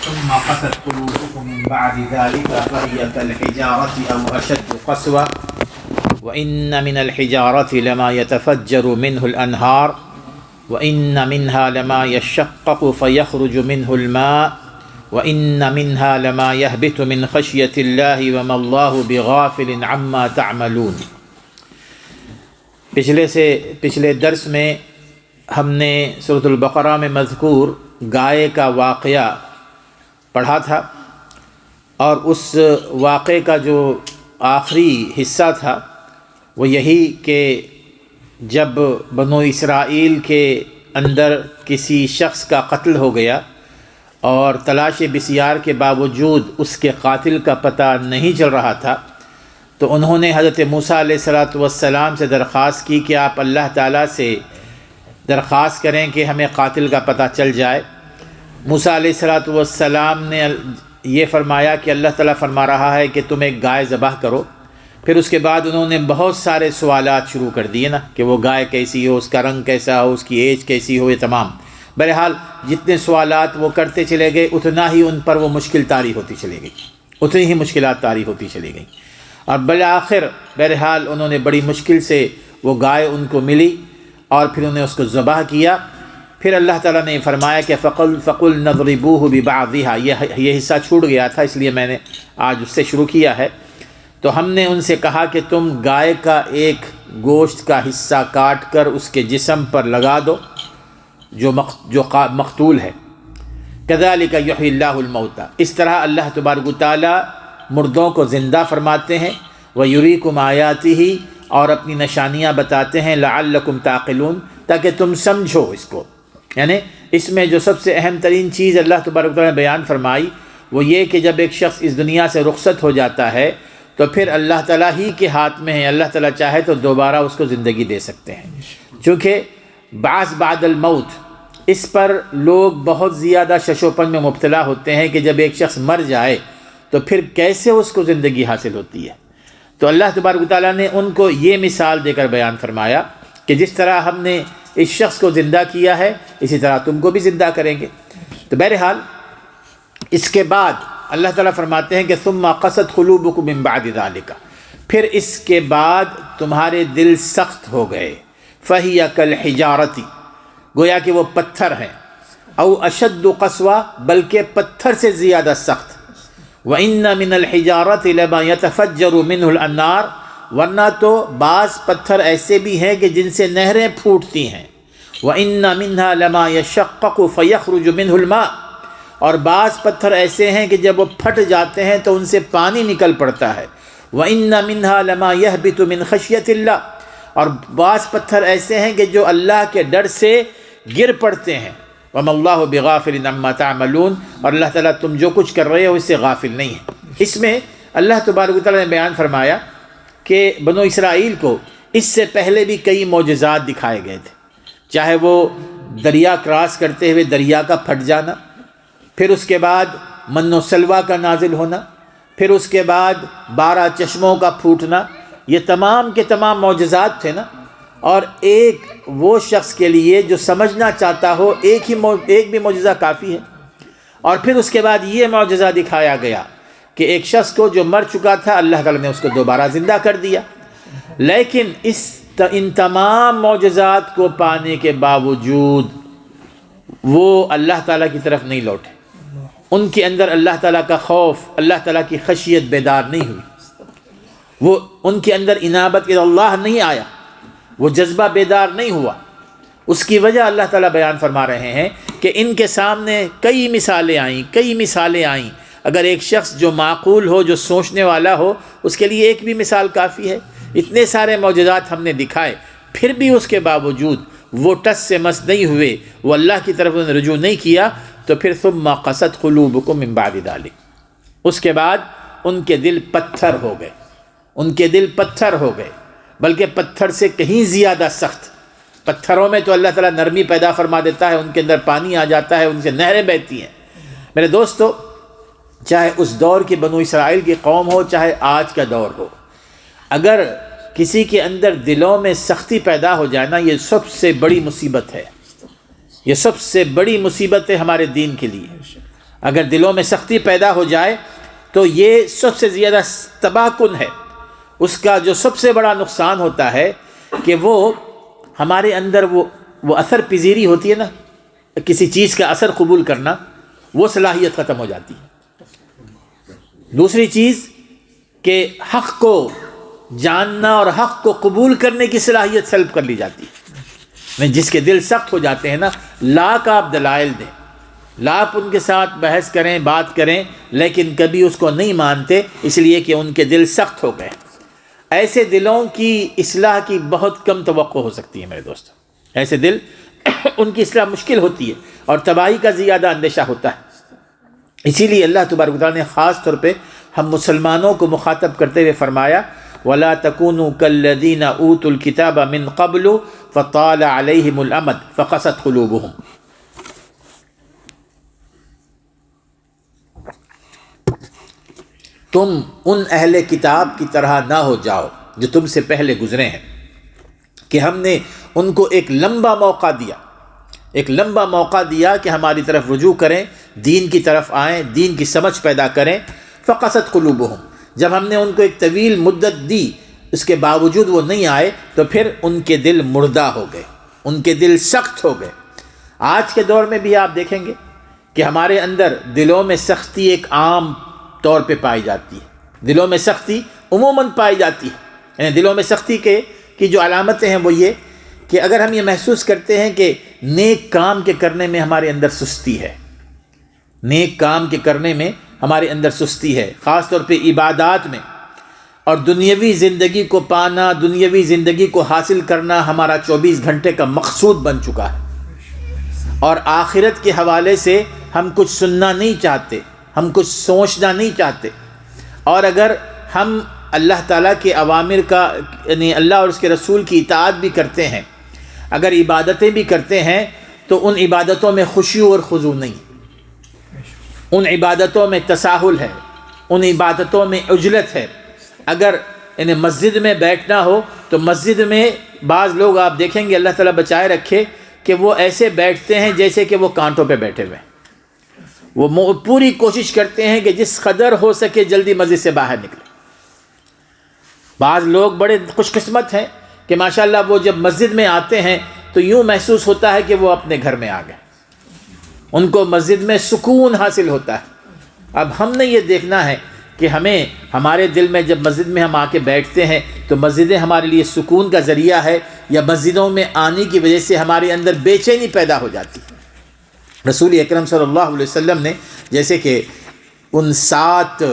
ثم قست قلوبكم من بعد ذلك فهي كالحجارة أو أشد قسوة وإن من الحجارة لما يتفجر منه الأنهار وإن منها لما يشقق فيخرج منه الماء وإن منها لما يهبط من خشية الله وما الله بغافل عما تعملون۔ پچھلے درس میں ہم نے سورۃ البقرہ میں مذکور گائے کا واقعہ پڑھا تھا، اور اس واقعے کا جو آخری حصہ تھا وہ یہی کہ جب بنو اسرائیل کے اندر کسی شخص کا قتل ہو گیا اور تلاش بسیار کے باوجود اس کے قاتل کا پتہ نہیں چل رہا تھا، تو انہوں نے حضرت موسیٰ علیہ السلام سے درخواست کی کہ آپ اللہ تعالیٰ سے درخواست کریں کہ ہمیں قاتل کا پتہ چل جائے۔ موسیٰ علیہ السلام نے یہ فرمایا کہ اللہ تعالیٰ فرما رہا ہے کہ تم ایک گائے ذبح کرو۔ پھر اس کے بعد انہوں نے بہت سارے سوالات شروع کر دیے نا، کہ وہ گائے کیسی ہو، اس کا رنگ کیسا ہو، اس کی ایج کیسی ہو، یہ تمام۔ بہرحال جتنے سوالات وہ کرتے چلے گئے اتنا ہی ان پر وہ مشکل طاری ہوتی چلی گئی، اتنی ہی مشکلات طاری ہوتی چلی گئیں، اور بالآخر بہرحال انہوں نے بڑی مشکل سے وہ گائے ان کو ملی، اور پھر انہیں اس کو ذبح کیا۔ پھر اللہ تعالیٰ نے فرمایا کہ فقل نضربوہ ببعضها، یہ حصہ چھوٹ گیا تھا، اس لیے میں نے آج اس سے شروع کیا ہے۔ تو ہم نے ان سے کہا کہ تم گائے کا ایک گوشت کا حصہ کاٹ کر اس کے جسم پر لگا دو جو مقتول ہے۔ کذالک یحیی اللہ الموتى، اس طرح اللہ تبارک و تعالیٰ مردوں کو زندہ فرماتے ہیں، ویریکم آیاتہ، اور اپنی نشانیاں بتاتے ہیں، لعلکم تعقلون، تاکہ تم سمجھو اس کو۔ یعنی اس میں جو سب سے اہم ترین چیز اللہ تبارک و تعالیٰ نے بیان فرمائی وہ یہ کہ جب ایک شخص اس دنیا سے رخصت ہو جاتا ہے تو پھر اللہ تعالیٰ ہی کے ہاتھ میں ہے، اللہ تعالیٰ چاہے تو دوبارہ اس کو زندگی دے سکتے ہیں۔ چونکہ بعث بعد الموت، اس پر لوگ بہت زیادہ ششوپن میں مبتلا ہوتے ہیں کہ جب ایک شخص مر جائے تو پھر کیسے اس کو زندگی حاصل ہوتی ہے۔ تو اللہ تبارک و تعالیٰ نے ان کو یہ مثال دے کر بیان فرمایا کہ جس طرح ہم نے اس شخص کو زندہ کیا ہے اسی طرح تم کو بھی زندہ کریں گے۔ تو بہرحال اس کے بعد اللہ تعالیٰ فرماتے ہیں کہ ثم قست قلوبکم من بعد ذلک، پھر اس کے بعد تمہارے دل سخت ہو گئے، فہی کالحجارۃ، گویا کہ وہ پتھر ہیں، او اشد قسوہ، بلکہ پتھر سے زیادہ سخت، وَإِنَّ مِنَ الْحِجَارَةِ لَمَا يَتَفَجَّرُ مِنْهُ الْأَنْهَارُ، ورنہ تو بعض پتھر ایسے بھی ہیں کہ جن سے نہریں پھوٹتی ہیں، وَإِنَّ مِنْهَا لَمَا يَشَقَّقُ فَيَخْرُجُ مِنْهُ الْمَاءُ، اور بعض پتھر ایسے ہیں کہ جب وہ پھٹ جاتے ہیں تو ان سے پانی نکل پڑتا ہے، وَإِنَّ مِنْهَا لَمَا يَهْبِطُ مِنْ خَشْيَةِ اللَّهِ، اور بعض پتھر ایسے ہیں کہ جو اللہ کے ڈر سے گر پڑتے ہیں، وَمَا اللَّهُ بِغَافِلٍ عَمَّا تَعْمَلُونَ، اور اللہ تعالیٰ تم جو کچھ کر رہے ہو اس سے غافل نہیں ہے۔ اس میں اللہ تبارک و تعالیٰ نے بیان فرمایا کہ بنو اسرائیل کو اس سے پہلے بھی کئی معجزات دکھائے گئے تھے، چاہے وہ دریا کراس کرتے ہوئے دریا کا پھٹ جانا، پھر اس کے بعد من و سلویٰ کا نازل ہونا، پھر اس کے بعد 12 چشموں کا پھوٹنا، یہ تمام کے تمام معجزات تھے نا۔ اور ایک وہ شخص کے لیے جو سمجھنا چاہتا ہو ایک بھی معجزہ کافی ہے۔ اور پھر اس کے بعد یہ معجزہ دکھایا گیا کہ ایک شخص کو جو مر چکا تھا اللہ تعالیٰ نے اس کو دوبارہ زندہ کر دیا، لیکن ان تمام معجزات کو پانے کے باوجود وہ اللہ تعالیٰ کی طرف نہیں لوٹے، ان کے اندر اللہ تعالیٰ کا خوف، اللہ تعالیٰ کی خشیت بیدار نہیں ہوئی، وہ ان کے اندر انابت اللہ نہیں آیا، وہ جذبہ بیدار نہیں ہوا۔ اس کی وجہ اللہ تعالیٰ بیان فرما رہے ہیں کہ ان کے سامنے کئی مثالیں آئیں، اگر ایک شخص جو معقول ہو، جو سوچنے والا ہو، اس کے لیے ایک بھی مثال کافی ہے۔ اتنے سارے معجزات ہم نے دکھائے، پھر بھی اس کے باوجود وہ ٹس سے مس نہیں ہوئے، وہ اللہ کی طرف رجوع نہیں کیا، تو پھر ثم قست قلوبکم من بعد ذلک، اس کے بعد ان کے دل پتھر ہو گئے، بلکہ پتھر سے کہیں زیادہ سخت۔ پتھروں میں تو اللہ تعالیٰ نرمی پیدا فرما دیتا ہے، ان کے اندر پانی آ جاتا ہے، ان سے نہریں بہتی ہیں۔ میرے دوستو، چاہے اس دور کی بنو اسرائیل کی قوم ہو، چاہے آج کا دور ہو، اگر کسی کے اندر دلوں میں سختی پیدا ہو جائے نا، یہ سب سے بڑی مصیبت ہے، یہ سب سے بڑی مصیبت ہے ہمارے دین کے لیے۔ اگر دلوں میں سختی پیدا ہو جائے تو یہ سب سے زیادہ تباہ کن ہے. اس کا جو سب سے بڑا نقصان ہوتا ہے کہ وہ ہمارے اندر وہ اثر پذیری ہوتی ہے نا، کسی چیز کا اثر قبول کرنا، وہ صلاحیت ختم ہو جاتی ہے. دوسری چیز کہ حق کو جاننا اور حق کو قبول کرنے کی صلاحیت سلب کر لی جاتی ہے. جس کے دل سخت ہو جاتے ہیں نا، لاکھ آپ دلائل دیں، لاکھ ان کے ساتھ بحث کریں، بات کریں، لیکن کبھی اس کو نہیں مانتے، اس لیے کہ ان کے دل سخت ہو گئے. ایسے دلوں کی اصلاح کی بہت کم توقع ہو سکتی ہے میرے دوستو. ایسے دل ان کی اصلاح مشکل ہوتی ہے اور تباہی کا زیادہ اندیشہ ہوتا ہے. اسی لیے اللہ تبارک و تعالیٰ نے خاص طور پہ ہم مسلمانوں کو مخاطب کرتے ہوئے فرمایا وَلَا تَكُونُوا كَالَّذِينَ أُوتُوا الْكِتَابَ مِن قَبْلُ فَطَالَ عَلَيْهِمُ الْأَمَدُ فَقَسَتْ قُلُوبُهُمْ. تم ان اہل کتاب کی طرح نہ ہو جاؤ جو تم سے پہلے گزرے ہیں کہ ہم نے ان کو ایک لمبا موقع دیا کہ ہماری طرف رجوع کریں، دین کی طرف آئیں، دین کی سمجھ پیدا کریں. فقست قلوبہم، جب ہم نے ان کو ایک طویل مدت دی، اس کے باوجود وہ نہیں آئے تو پھر ان کے دل مردہ ہو گئے، ان کے دل سخت ہو گئے. آج کے دور میں بھی آپ دیکھیں گے کہ ہمارے اندر دلوں میں سختی ایک عام طور پہ پائی جاتی ہے. دلوں میں سختی عموماً پائی جاتی ہے. یعنی دلوں میں سختی کی جو علامتیں ہیں وہ یہ کہ اگر ہم یہ محسوس کرتے ہیں کہ نیک کام کے کرنے میں ہمارے اندر سستی ہے، نیک کام کے کرنے میں ہمارے اندر سستی ہے، خاص طور پہ عبادات میں، اور دنیاوی زندگی کو پانا، دنیاوی زندگی کو حاصل کرنا ہمارا 24 گھنٹے کا مقصود بن چکا ہے، اور آخرت کے حوالے سے ہم کچھ سننا نہیں چاہتے، ہم کچھ سوچنا نہیں چاہتے. اور اگر ہم اللہ تعالیٰ کے اوامر کا یعنی اللہ اور اس کے رسول کی اطاعت بھی کرتے ہیں، اگر عبادتیں بھی کرتے ہیں تو ان عبادتوں میں خشوع اور خضوع نہیں، ان عبادتوں میں تساہل ہے، ان عبادتوں میں عجلت ہے. اگر یعنی مسجد میں بیٹھنا ہو تو مسجد میں بعض لوگ آپ دیکھیں گے، اللہ تعالیٰ بچائے رکھے، کہ وہ ایسے بیٹھتے ہیں جیسے کہ وہ کانٹوں پہ بیٹھے ہوئے ہیں. وہ پوری کوشش کرتے ہیں کہ جس قدر ہو سکے جلدی مسجد سے باہر نکلے. بعض لوگ بڑے خوش قسمت ہیں کہ ماشاءاللہ وہ جب مسجد میں آتے ہیں تو یوں محسوس ہوتا ہے کہ وہ اپنے گھر میں آ گئے، ان کو مسجد میں سکون حاصل ہوتا ہے. اب ہم نے یہ دیکھنا ہے کہ ہمارے دل میں جب مسجد میں ہم آ کے بیٹھتے ہیں تو مسجدیں ہمارے لیے سکون کا ذریعہ ہے، یا مسجدوں میں آنے کی وجہ سے ہمارے اندر بے چینی پیدا ہو جاتی ہے. رسول اکرم صلی اللہ علیہ وسلم نے جیسے کہ ان 7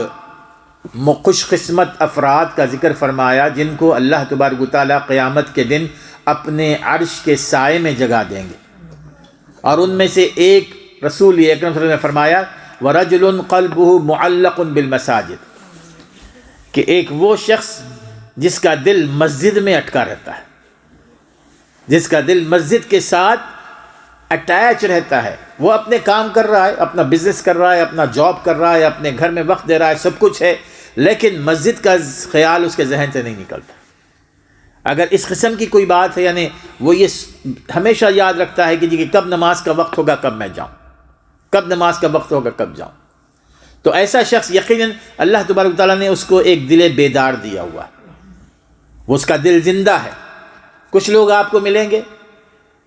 خوش قسمت افراد کا ذکر فرمایا جن کو اللہ تبارک و تعالیٰ قیامت کے دن اپنے عرش کے سائے میں جگہ دیں گے، اور ان میں سے ایک رسول اکرم صلی اللہ علیہ وسلم نے فرمایا وَرَجُلٌ قَلْبُهُ مُعَلَّقٌ بِالْمَسَاجِدِ، کہ ایک وہ شخص جس کا دل مسجد میں اٹکا رہتا ہے، جس کا دل مسجد کے ساتھ اٹیچ رہتا ہے. وہ اپنے کام کر رہا ہے، اپنا بزنس کر رہا ہے، اپنا جاب کر رہا ہے، اپنے گھر میں وقت دے رہا ہے، سب کچھ ہے، لیکن مسجد کا خیال اس کے ذہن سے نہیں نکلتا. اگر اس قسم کی کوئی بات ہے، یعنی وہ یہ ہمیشہ یاد رکھتا ہے کہ جی کہ کب نماز کا وقت ہوگا، کب میں جاؤں، کب نماز کا وقت ہوگا، کب جاؤں، تو ایسا شخص یقیناً اللہ تبارک و تعالیٰ نے اس کو ایک دل بیدار دیا ہوا ہے، وہ اس کا دل زندہ ہے. کچھ لوگ آپ کو ملیں گے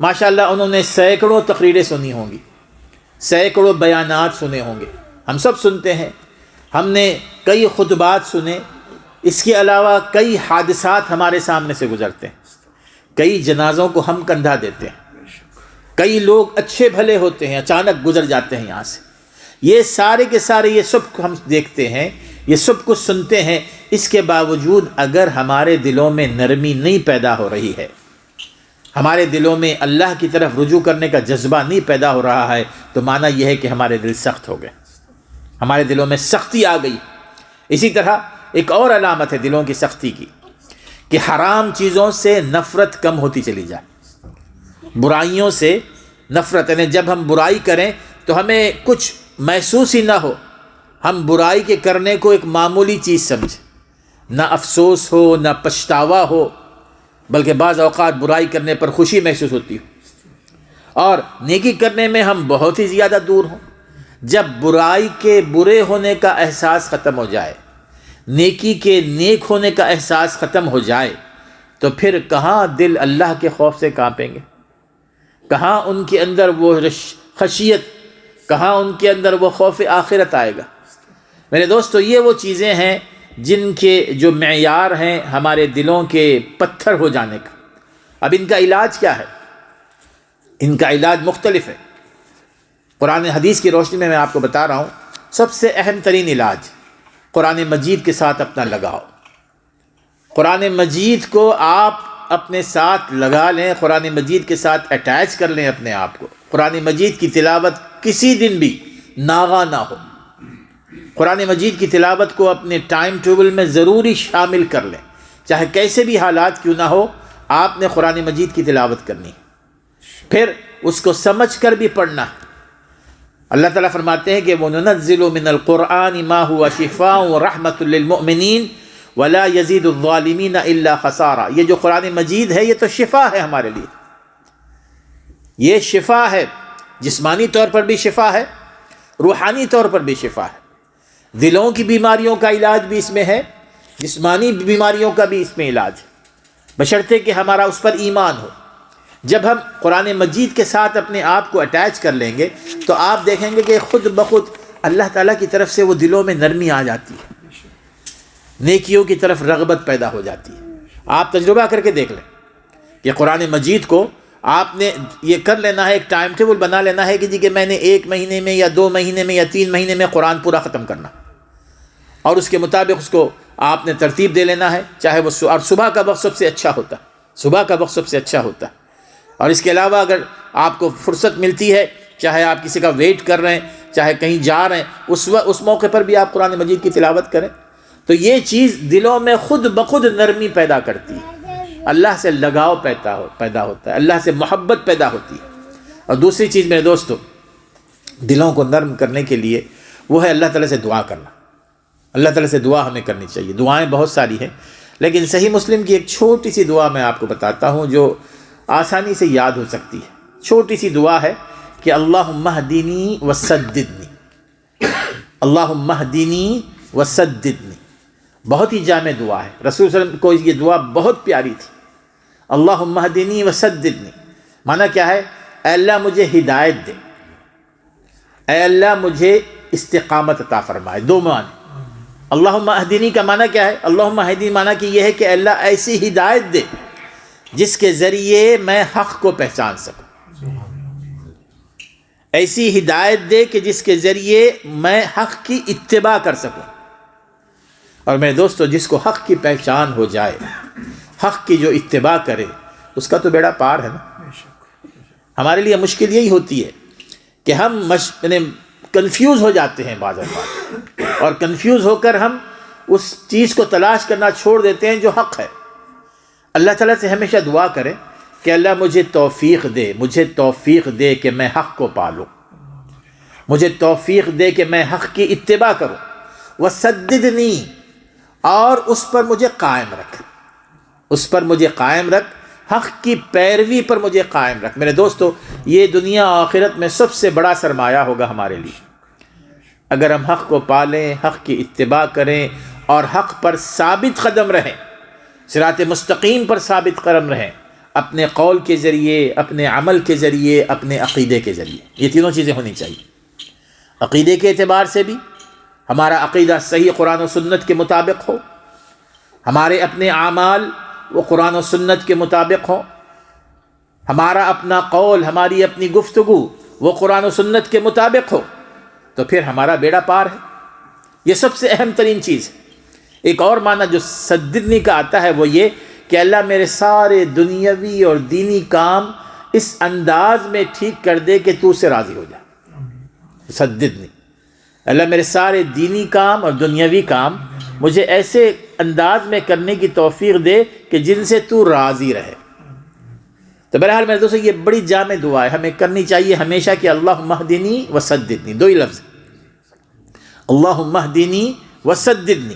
ماشاءاللہ انہوں نے سینکڑوں تقریریں سنی ہوں گی، سینکڑوں بیانات سنے ہوں گے، ہم سب سنتے ہیں، ہم نے کئی خطبات سنے، اس کے علاوہ کئی حادثات ہمارے سامنے سے گزرتے ہیں، کئی جنازوں کو ہم کندھا دیتے ہیں، کئی لوگ اچھے بھلے ہوتے ہیں اچانک گزر جاتے ہیں یہاں سے. یہ سارے کے سارے یہ سب ہم دیکھتے ہیں، یہ سب کچھ سنتے ہیں. اس کے باوجود اگر ہمارے دلوں میں نرمی نہیں پیدا ہو رہی ہے، ہمارے دلوں میں اللہ کی طرف رجوع کرنے کا جذبہ نہیں پیدا ہو رہا ہے، تو معنی یہ ہے کہ ہمارے دل سخت ہو گئے، ہمارے دلوں میں سختی آ گئی. اسی طرح ایک اور علامت ہے دلوں کی سختی کی کہ حرام چیزوں سے نفرت کم ہوتی چلی جائے، برائیوں سے نفرت، یعنی جب ہم برائی کریں تو ہمیں کچھ محسوس ہی نہ ہو، ہم برائی کے کرنے کو ایک معمولی چیز سمجھیں، نہ افسوس ہو نہ پچھتاوا ہو، بلکہ بعض اوقات برائی کرنے پر خوشی محسوس ہوتی ہو، اور نیکی کرنے میں ہم بہت ہی زیادہ دور ہوں. جب برائی کے برے ہونے کا احساس ختم ہو جائے، نیکی کے نیک ہونے کا احساس ختم ہو جائے، تو پھر کہاں دل اللہ کے خوف سے کانپیں گے؟ کہاں ان کے اندر وہ خشیت، کہاں ان کے اندر وہ خوف آخرت آئے گا؟ میرے دوستو، یہ وہ چیزیں ہیں جن کے جو معیار ہیں ہمارے دلوں کے پتھر ہو جانے کا۔ اب ان کا علاج کیا ہے؟ ان کا علاج مختلف ہے۔ قرآن حدیث کی روشنی میں آپ کو بتا رہا ہوں، سب سے اہم ترین علاج قرآن مجید کے ساتھ اپنا لگاؤ۔ قرآن مجید کو آپ اپنے ساتھ لگا لیں، قرآن مجید کے ساتھ اٹیچ کر لیں اپنے آپ کو۔ قرآن مجید کی تلاوت کسی دن بھی ناغا نہ ہو۔ قرآن مجید کی تلاوت کو اپنے ٹائم ٹیبل میں ضروری شامل کر لیں، چاہے کیسے بھی حالات کیوں نہ ہو، آپ نے قرآن مجید کی تلاوت کرنی، پھر اس کو سمجھ کر بھی پڑھنا ہے۔ اللہ تعالیٰ فرماتے ہیں کہ وَنُنَزِّلُ مِنَ الْقُرْآنِ مَا هُوَ شِفَاءٌ وَرَحْمَةٌ لِّلْمُؤْمِنِينَ وَلَا يَزِيدُ الظَّالِمِينَ إِلَّا خَسَارًا۔ یہ جو قرآن مجید ہے یہ تو شفا ہے ہمارے لیے، یہ شفا ہے، جسمانی طور پر بھی شفا ہے، روحانی طور پر بھی شفا ہے۔ دلوں کی بیماریوں کا علاج بھی اس میں ہے، جسمانی بیماریوں کا بھی اس میں علاج ہے، بشرطے کہ ہمارا اس پر ایمان ہو۔ جب ہم قرآن مجید کے ساتھ اپنے آپ کو اٹیچ کر لیں گے تو آپ دیکھیں گے کہ خود بخود اللہ تعالیٰ کی طرف سے وہ دلوں میں نرمی آ جاتی ہے، نیکیوں کی طرف رغبت پیدا ہو جاتی ہے۔ آپ تجربہ کر کے دیکھ لیں کہ قرآن مجید کو آپ نے یہ کر لینا ہے، ایک ٹائم ٹیبل بنا لینا ہے کہ جی کہ میں نے 1 مہینے میں یا 2 مہینے میں یا 3 مہینے میں قرآن پورا ختم کرنا، اور اس کے مطابق اس کو آپ نے ترتیب دے لینا ہے، چاہے وہ اور صبح کا وقت سب سے اچھا ہوتا ہے، صبح کا وقت سب سے اچھا ہوتا ہے۔ اور اس کے علاوہ اگر آپ کو فرصت ملتی ہے، چاہے آپ کسی کا ویٹ کر رہے ہیں، چاہے کہیں جا رہے ہیں، اس موقع پر بھی آپ قرآن مجید کی تلاوت کریں، تو یہ چیز دلوں میں خود بخود نرمی پیدا کرتی ہے، اللہ سے لگاؤ پیدا ہوتا ہے، اللہ سے محبت پیدا ہوتی ہے۔ اور دوسری چیز میرے دوستو، دلوں کو نرم کرنے کے لیے وہ ہے اللہ تعالیٰ سے دعا کرنا۔ اللہ تعالیٰ سے دعا ہمیں کرنی چاہیے۔ دعائیں بہت ساری ہیں، لیکن صحیح مسلم کی ایک چھوٹی سی دعا میں آپ کو بتاتا ہوں جو آسانی سے یاد ہو سکتی ہے۔ چھوٹی سی دعا ہے کہ اللہم اہدنی وسددنی، اللہم اہدنی وسددنی۔ بہت ہی جامع دعا ہے، رسول صلی اللہ علیہ وسلم کو یہ دعا بہت پیاری تھی۔ اللہم اہدنی وسددنی معنی کیا ہے؟ اے اللہ مجھے ہدایت دے، اے اللہ مجھے استقامت عطا فرمائے۔ دو معنی۔ اللہم اہدنی کا معنی کیا ہے؟ اللہم اہدنی معنی کہ یہ ہے کہ اللہ ایسی ہدایت دے جس کے ذریعے میں حق کو پہچان سکوں، ایسی ہدایت دے کہ جس کے ذریعے میں حق کی اتباع کر سکوں۔ اور میرے دوستو، جس کو حق کی پہچان ہو جائے، حق کی جو اتباع کرے، اس کا تو بیڑا پار ہے نا۔ ہمارے لیے مشکل یہی ہوتی ہے کہ ہم کنفیوز ہو جاتے ہیں بعض اوقات، اور کنفیوز ہو کر ہم اس چیز کو تلاش کرنا چھوڑ دیتے ہیں جو حق ہے۔ اللہ تعالیٰ سے ہمیشہ دعا کریں کہ اللہ مجھے توفیق دے کہ میں حق کو پالوں، مجھے توفیق دے کہ میں حق کی اتباع کروں، وسددنی، اور اس پر مجھے قائم رکھ، اس پر مجھے قائم رکھ، حق کی پیروی پر مجھے قائم رکھ۔ میرے دوستو، یہ دنیا و آخرت میں سب سے بڑا سرمایہ ہوگا ہمارے لیے، اگر ہم حق کو پالیں، حق کی اتباع کریں اور حق پر ثابت قدم رہیں، صراط مستقیم پر ثابت قدم رہیں، اپنے قول کے ذریعے، اپنے عمل کے ذریعے، اپنے عقیدے کے ذریعے۔ یہ تینوں چیزیں ہونی چاہیے۔ عقیدے کے اعتبار سے بھی ہمارا عقیدہ صحیح قرآن و سنت کے مطابق ہو، ہمارے اپنے اعمال وہ قرآن و سنت کے مطابق ہوں، ہمارا اپنا قول، ہماری اپنی گفتگو وہ قرآن و سنت کے مطابق ہو، تو پھر ہمارا بیڑا پار ہے۔ یہ سب سے اہم ترین چیز ہے۔ ایک اور معنی جو سددنی کا آتا ہے وہ یہ کہ اللہ میرے سارے دنیاوی اور دینی کام اس انداز میں ٹھیک کر دے کہ تو سے راضی ہو جائے۔ سددنی، اللہ میرے سارے دینی کام اور دنیاوی کام مجھے ایسے انداز میں کرنے کی توفیق دے کہ جن سے تو راضی رہے۔ تو بہرحال میرے دوستو، یہ بڑی جامع دعا ہے، ہمیں کرنی چاہیے ہمیشہ کہ اللہم اہدنی وسددنی، دو ہی لفظ، اللہم اہدنی وسددنی۔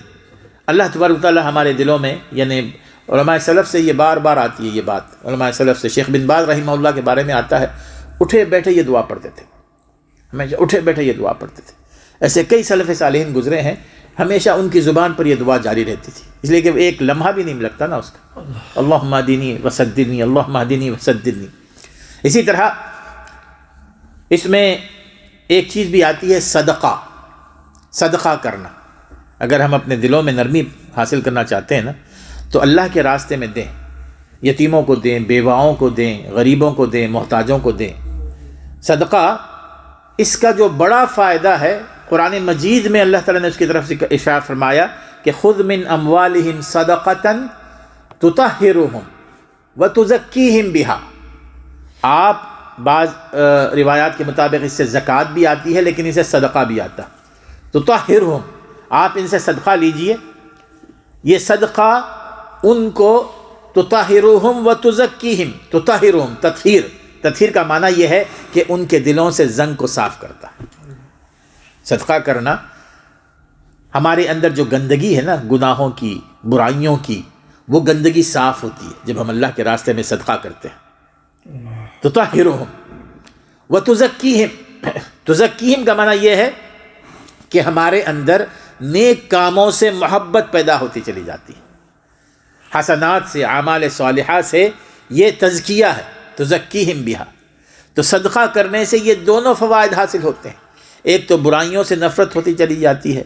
اللہ تبارک و تعالیٰ ہمارے دلوں میں، یعنی علماء سلف سے یہ بار بار آتی ہے یہ بات، علماء سلف سے شیخ بن باز رحمہ اللہ کے بارے میں آتا ہے، اٹھے بیٹھے یہ دعا پڑھتے تھے، ہمیشہ اٹھے بیٹھے یہ دعا پڑھتے تھے۔ ایسے کئی سلف صالحین گزرے ہیں، ہمیشہ ان کی زبان پر یہ دعا جاری رہتی تھی، اس لیے کہ ایک لمحہ بھی نہیں لگتا نا اس کا، اللہم اہدنی وسددنی، اللہم اہدنی وسددنی۔ اسی طرح اس میں ایک چیز بھی آتی ہے، صدقہ کرنا۔ اگر ہم اپنے دلوں میں نرمی حاصل کرنا چاہتے ہیں نا تو اللہ کے راستے میں دیں، یتیموں کو دیں، بیواؤں کو دیں، غریبوں کو دیں، محتاجوں کو دیں۔ صدقہ، اس کا جو بڑا فائدہ ہے، قرآن مجید میں اللہ تعالیٰ نے اس کی طرف سے ارشاد فرمایا کہ خذ من اموالہم صدقۃ تطہرہم وتزکیہم بہا۔ آپ بعض روایات کے مطابق اس سے زکوٰۃ بھی آتی ہے، لیکن اسے صدقہ بھی آتا ہے۔ تطہرہم، آپ ان سے صدقہ لیجئے، یہ صدقہ ان کو تطہرہم وتزکیہم، تطہرہم تطہیر کا معنی یہ ہے کہ ان کے دلوں سے زنگ کو صاف کرتا ہے۔ صدقہ کرنا، ہمارے اندر جو گندگی ہے نا گناہوں کی، برائیوں کی، وہ گندگی صاف ہوتی ہے جب ہم اللہ کے راستے میں صدقہ کرتے ہیں۔ تطہرہم وتزکیہم، تزکیہم کا معنی یہ ہے کہ ہمارے اندر نیک کاموں سے محبت پیدا ہوتی چلی جاتی ہے، حسنات سے، اعمال صالحہ سے، یہ تزکیہ ہے، تزکیہم بہا۔ تو صدقہ کرنے سے یہ دونوں فوائد حاصل ہوتے ہیں، ایک تو برائیوں سے نفرت ہوتی چلی جاتی ہے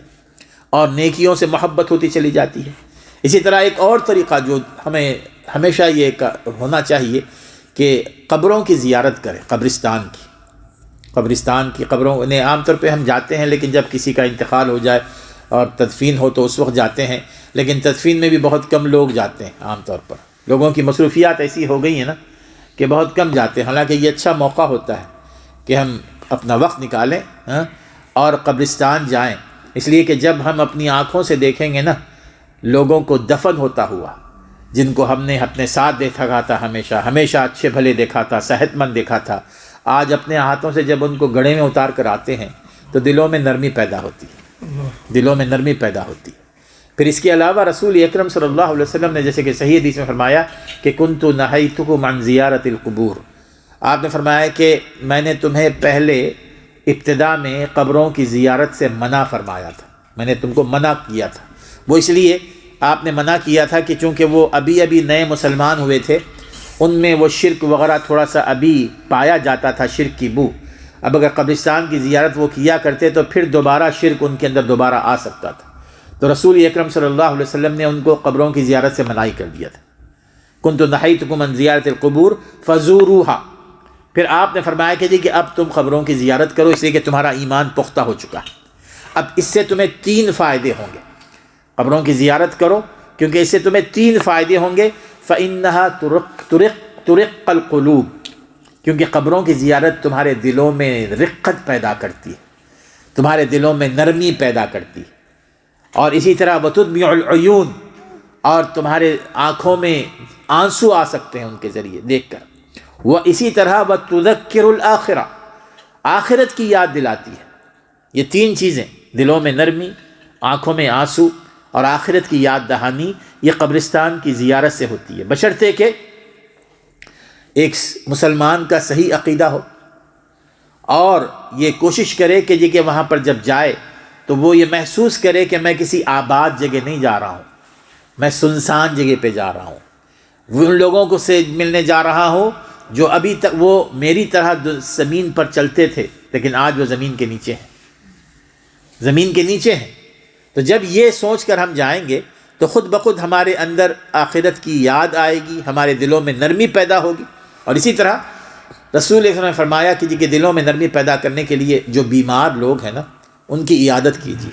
اور نیکیوں سے محبت ہوتی چلی جاتی ہے۔ اسی طرح ایک اور طریقہ جو ہمیں ہمیشہ یہ ہونا چاہیے کہ قبروں کی زیارت کریں، قبرستان کی قبروں نے عام طور پہ ہم جاتے ہیں، لیکن جب کسی کا انتقال ہو جائے اور تدفین ہو تو اس وقت جاتے ہیں، لیکن تدفین میں بھی بہت کم لوگ جاتے ہیں۔ عام طور پر لوگوں کی مصروفیات ایسی ہو گئی ہیں نا کہ بہت کم جاتے ہیں، حالانکہ یہ اچھا موقع ہوتا ہے کہ ہم اپنا وقت نکالیں اور قبرستان جائیں، اس لیے کہ جب ہم اپنی آنکھوں سے دیکھیں گے نا لوگوں کو دفن ہوتا ہوا، جن کو ہم نے اپنے ساتھ دیکھا تھا، ہمیشہ اچھے بھلے دیکھا تھا، صحت مند دیکھا تھا، آج اپنے ہاتھوں سے جب ان کو گڑھے میں اتار کر آتے ہیں تو دلوں میں نرمی پیدا ہوتی ہے۔ پھر اس کے علاوہ رسول اکرم صلی اللہ علیہ وسلم نے جیسے کہ صحیح حدیث میں فرمایا کہ کنت نہیتکم عن زیارت القبور، آپ نے فرمایا کہ میں نے تمہیں پہلے ابتدا میں قبروں کی زیارت سے منع فرمایا تھا، میں نے تم کو منع کیا تھا۔ وہ اس لیے آپ نے منع کیا تھا کہ چونکہ وہ ابھی نئے مسلمان ہوئے تھے، ان میں وہ شرک وغیرہ تھوڑا سا ابھی پایا جاتا تھا، شرک کی بو۔ اب اگر قبرستان کی زیارت وہ کیا کرتے تو پھر دوبارہ شرک ان کے اندر دوبارہ آ سکتا تھا، تو رسول اکرم صلی اللہ علیہ وسلم نے ان کو قبروں کی زیارت سے منع کر دیا تھا۔ کنت نہیتکم عن زیارت القبور فزوروہا، پھر آپ نے فرمایا کہ جی کہ اب تم قبروں کی زیارت کرو، اس لیے کہ تمہارا ایمان پختہ ہو چکا ہے۔ اب اس سے تمہیں 3 فائدے ہوں گے، قبروں کی زیارت کرو کیونکہ اس سے تمہیں 3 فائدے ہوں گے۔ فَإِنَّهَا تُرِقُّ الْقُلُوبِ، کیونکہ قبروں کی زیارت تمہارے دلوں میں رقت پیدا کرتی ہے، تمہارے دلوں میں نرمی پیدا کرتی ہے، اور اسی طرح وَتُدْمِعُ الْعُيُونَ، اور تمہارے آنکھوں میں آنسو آ سکتے ہیں ان کے ذریعے دیکھ کر، وہ اسی طرح وَتُذَكِّرُ الْآخِرَةَ، آخرت کی یاد دلاتی ہے۔ یہ 3 چیزیں، دلوں میں نرمی، آنکھوں میں آنسو اور آخرت کی یاد دہانی، یہ قبرستان کی زیارت سے ہوتی ہے، بشرطے کہ ایک مسلمان کا صحیح عقیدہ ہو اور یہ کوشش کرے کہ جی کہ وہاں پر جب جائے تو وہ یہ محسوس کرے کہ میں کسی آباد جگہ نہیں جا رہا ہوں، میں سنسان جگہ پہ جا رہا ہوں، وہ ان لوگوں کو سے ملنے جا رہا ہوں جو ابھی تک وہ میری طرح زمین پر چلتے تھے لیکن آج وہ زمین کے نیچے ہیں۔ تو جب یہ سوچ کر ہم جائیں گے تو خود بخود ہمارے اندر آخرت کی یاد آئے گی، ہمارے دلوں میں نرمی پیدا ہوگی۔ اور اسی طرح رسول اللہ نے فرمایا کہ جی کہ دلوں میں نرمی پیدا کرنے کے لیے جو بیمار لوگ ہیں نا ان کی عیادت کیجیے،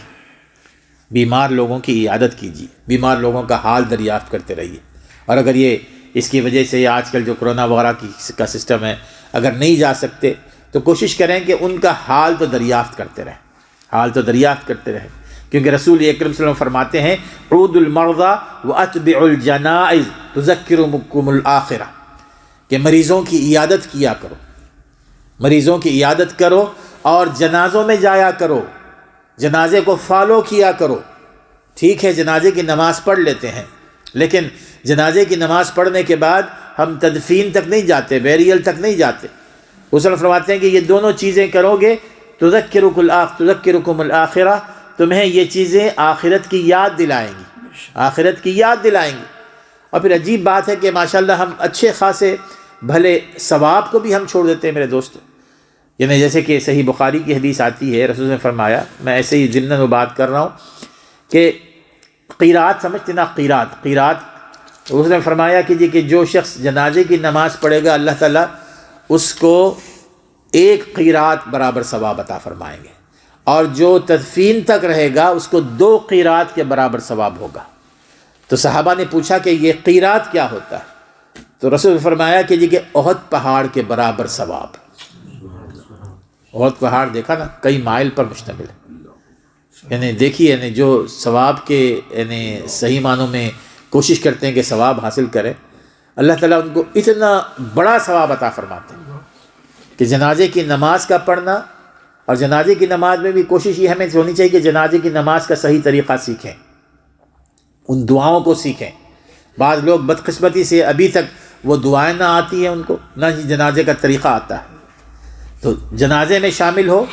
بیمار لوگوں کی عیادت کیجیے، بیمار لوگوں کا حال دریافت کرتے رہیے۔ اور اگر یہ اس کی وجہ سے آج کل جو کرونا وغیرہ کا سسٹم ہے، اگر نہیں جا سکتے تو کوشش کریں کہ ان کا حال تو دریافت کرتے رہیں، کیونکہ رسول اکرم صلی اللہ علیہ وسلم فرماتے ہیں عود المرضى واتبعوا الجنائز تذکرکم الآخرہ، کہ مریضوں کی عیادت کیا کرو، مریضوں کی عیادت کرو اور جنازوں میں جایا کرو، جنازے کو فالو کیا کرو۔ ٹھیک ہے جنازے کی نماز پڑھ لیتے ہیں، لیکن جنازے کی نماز پڑھنے کے بعد ہم تدفین تک نہیں جاتے، بیریل تک نہیں جاتے۔ اس وقت فرماتے ہیں کہ یہ دونوں چیزیں کرو گے تذکرکم الآخرہ، تمہیں یہ چیزیں آخرت کی یاد دلائیں گی، آخرت کی یاد دلائیں گی۔ اور پھر عجیب بات ہے کہ ماشاءاللہ ہم اچھے خاصے بھلے ثواب کو بھی ہم چھوڑ دیتے ہیں میرے دوستو۔ یعنی جیسے کہ صحیح بخاری کی حدیث آتی ہے، رسول نے فرمایا، میں ایسے ہی ضمناً وہ بات کر رہا ہوں کہ قیرات سمجھتے نا، قیرات اس نے فرمایا کہ جو شخص جنازے کی نماز پڑھے گا اللہ تعالیٰ اس کو 1 قیرات برابر ثواب عطا فرمائیں گے، اور جو تدفین تک رہے گا اس کو 2 قیرات کے برابر ثواب ہوگا۔ تو صحابہ نے پوچھا کہ یہ قیرات کیا ہوتا ہے؟ تو رسول نے فرمایا کہ احد پہاڑ کے برابر ثواب۔ احد پہاڑ دیکھا نا، کئی مائل پر مشتمل ہے، یعنی دیکھیے، یعنی جو ثواب کے یعنی صحیح معنوں میں کوشش کرتے ہیں کہ ثواب حاصل کریں، اللہ تعالیٰ ان کو اتنا بڑا ثواب عطا فرماتے ہیں کہ جنازے کی نماز کا پڑھنا، اور جنازے کی نماز میں بھی کوشش یہ ہمیں ہونی چاہیے کہ جنازے کی نماز کا صحیح طریقہ سیکھیں، ان دعاؤں کو سیکھیں۔ بعض لوگ بدقسمتی سے ابھی تک وہ دعائیں نہ آتی ہیں ان کو، نہ جنازے کا طریقہ آتا ہے۔ تو جنازے میں شامل ہو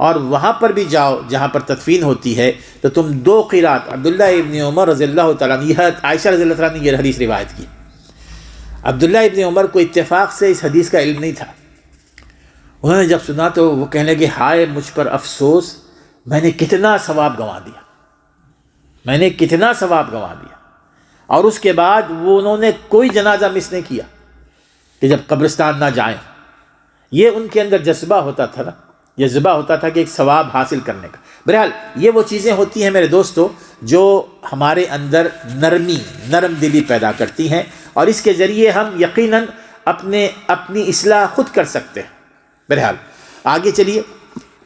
اور وہاں پر بھی جاؤ جہاں پر تدفین ہوتی ہے، تو تم 2 قیرات، عبداللہ ابن عمر رضی اللہ تعالیٰ عنہ، عائشہ رضی اللہ تعالیٰ عنہ نے یہ حدیث روایت کی۔ عبداللہ ابن عمر کو اتفاق سے اس حدیث کا علم نہیں تھا، انہوں نے جب سنا تو وہ کہنے لگے، ہائے مجھ پر افسوس، میں نے کتنا ثواب گنوا دیا، میں نے کتنا ثواب گنوا دیا۔ اور اس کے بعد انہوں نے کوئی جنازہ مس نہیں کیا کہ جب قبرستان نہ جائیں۔ یہ ان کے اندر جذبہ ہوتا تھا نا، جذبہ ہوتا تھا کہ ایک ثواب حاصل کرنے کا۔ بہرحال یہ وہ چیزیں ہوتی ہیں میرے دوستو جو ہمارے اندر نرم دلی پیدا کرتی ہیں، اور اس کے ذریعے ہم یقیناً اپنی اصلاح خود کر سکتے ہیں۔ بہرحال آگے چلیے،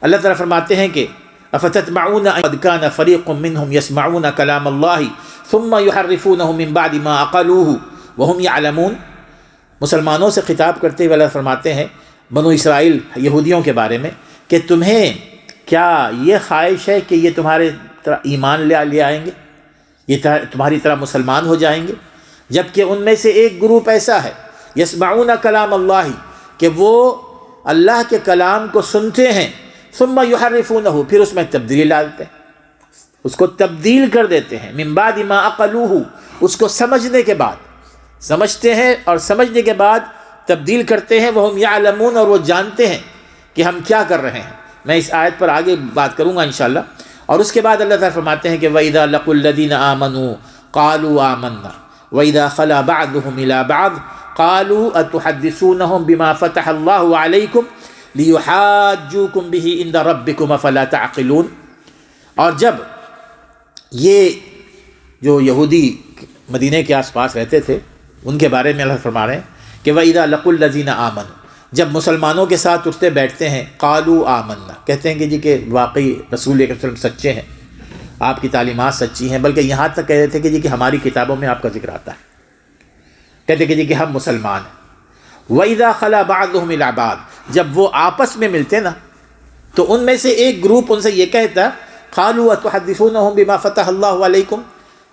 اللہ تعالیٰ فرماتے ہیں کہ افتتمعون قد كان فريق منهم يسمعون كلام الله ثم يحرفونه من بعد ما عقلوه وهم يعلمون۔ مسلمانوں سے خطاب کرتے ہوئے اللہ فرماتے ہیں بنو اسرائیل یہودیوں کے بارے میں کہ تمہیں کیا یہ خواہش ہے کہ یہ تمہارے طرح ایمان لے آئیں گے، یہ تمہاری طرح مسلمان ہو جائیں گے، جبکہ ان میں سے ایک گروپ ایسا ہے یسمعون کلام اللہ، کہ وہ اللہ کے کلام کو سنتے ہیں، ثم یحرفونہ، پھر اس میں تبدیلی ڈالتے ہیں، اس کو تبدیل کر دیتے ہیں، من بعد ما عقلوہ، اس کو سمجھنے کے بعد، سمجھتے ہیں اور سمجھنے کے بعد تبدیل کرتے ہیں، وہم یعلمون، اور وہ جانتے ہیں کہ ہم کیا کر رہے ہیں۔ میں اس آیت پر آگے بات کروں گا انشاءاللہ۔ اور اس کے بعد اللہ تعالیٰ فرماتے ہیں کہ وَإِذَا لَقُوا الَّذِينَ آمَنُوا قَالُوا آمَنَّا وَإِذَا خَلَا بَعْضُهُمْ إِلَىٰ بَعْضٍ قَالُوا أَتُحَدِّثُونَهُمْ بِمَا فَتَحَ اللَّهُ عَلَيْكُمْ لِيُحَاجُّوكُمْ بِهِ عِندَ رَبِّكُمْ أَفَلَا تَعْقِلُونَ۔ اور جب یہ جو یہودی مدینے کے آس پاس رہتے تھے ان کے بارے میں اللہ فرما رہے ہیں کہ وَإِذَا لَقُوا الَّذِينَ آمَنُوا، جب مسلمانوں کے ساتھ اٹھتے بیٹھتے ہیں، قالوا آمنا، کہتے ہیں کہ واقعی رسول اکرم صلی اللہ علیہ وسلم سچے ہیں، آپ کی تعلیمات سچی ہیں، بلکہ یہاں تک کہہ رہے تھے کہ ہماری کتابوں میں آپ کا ذکر آتا ہے، کہتے کہ ہم مسلمان ہیں۔ وَإِذَا خَلَا بَعْضُهُمْ إِلَىٰ بَعْضٍ، جب وہ آپس میں ملتے نا تو ان میں سے ایک گروپ ان سے یہ کہتا، قَالُوا أَتُحَدِّثُونَهُمْ بِمَا فَتَحَ اللَّهُ عَلَيْكُمْ،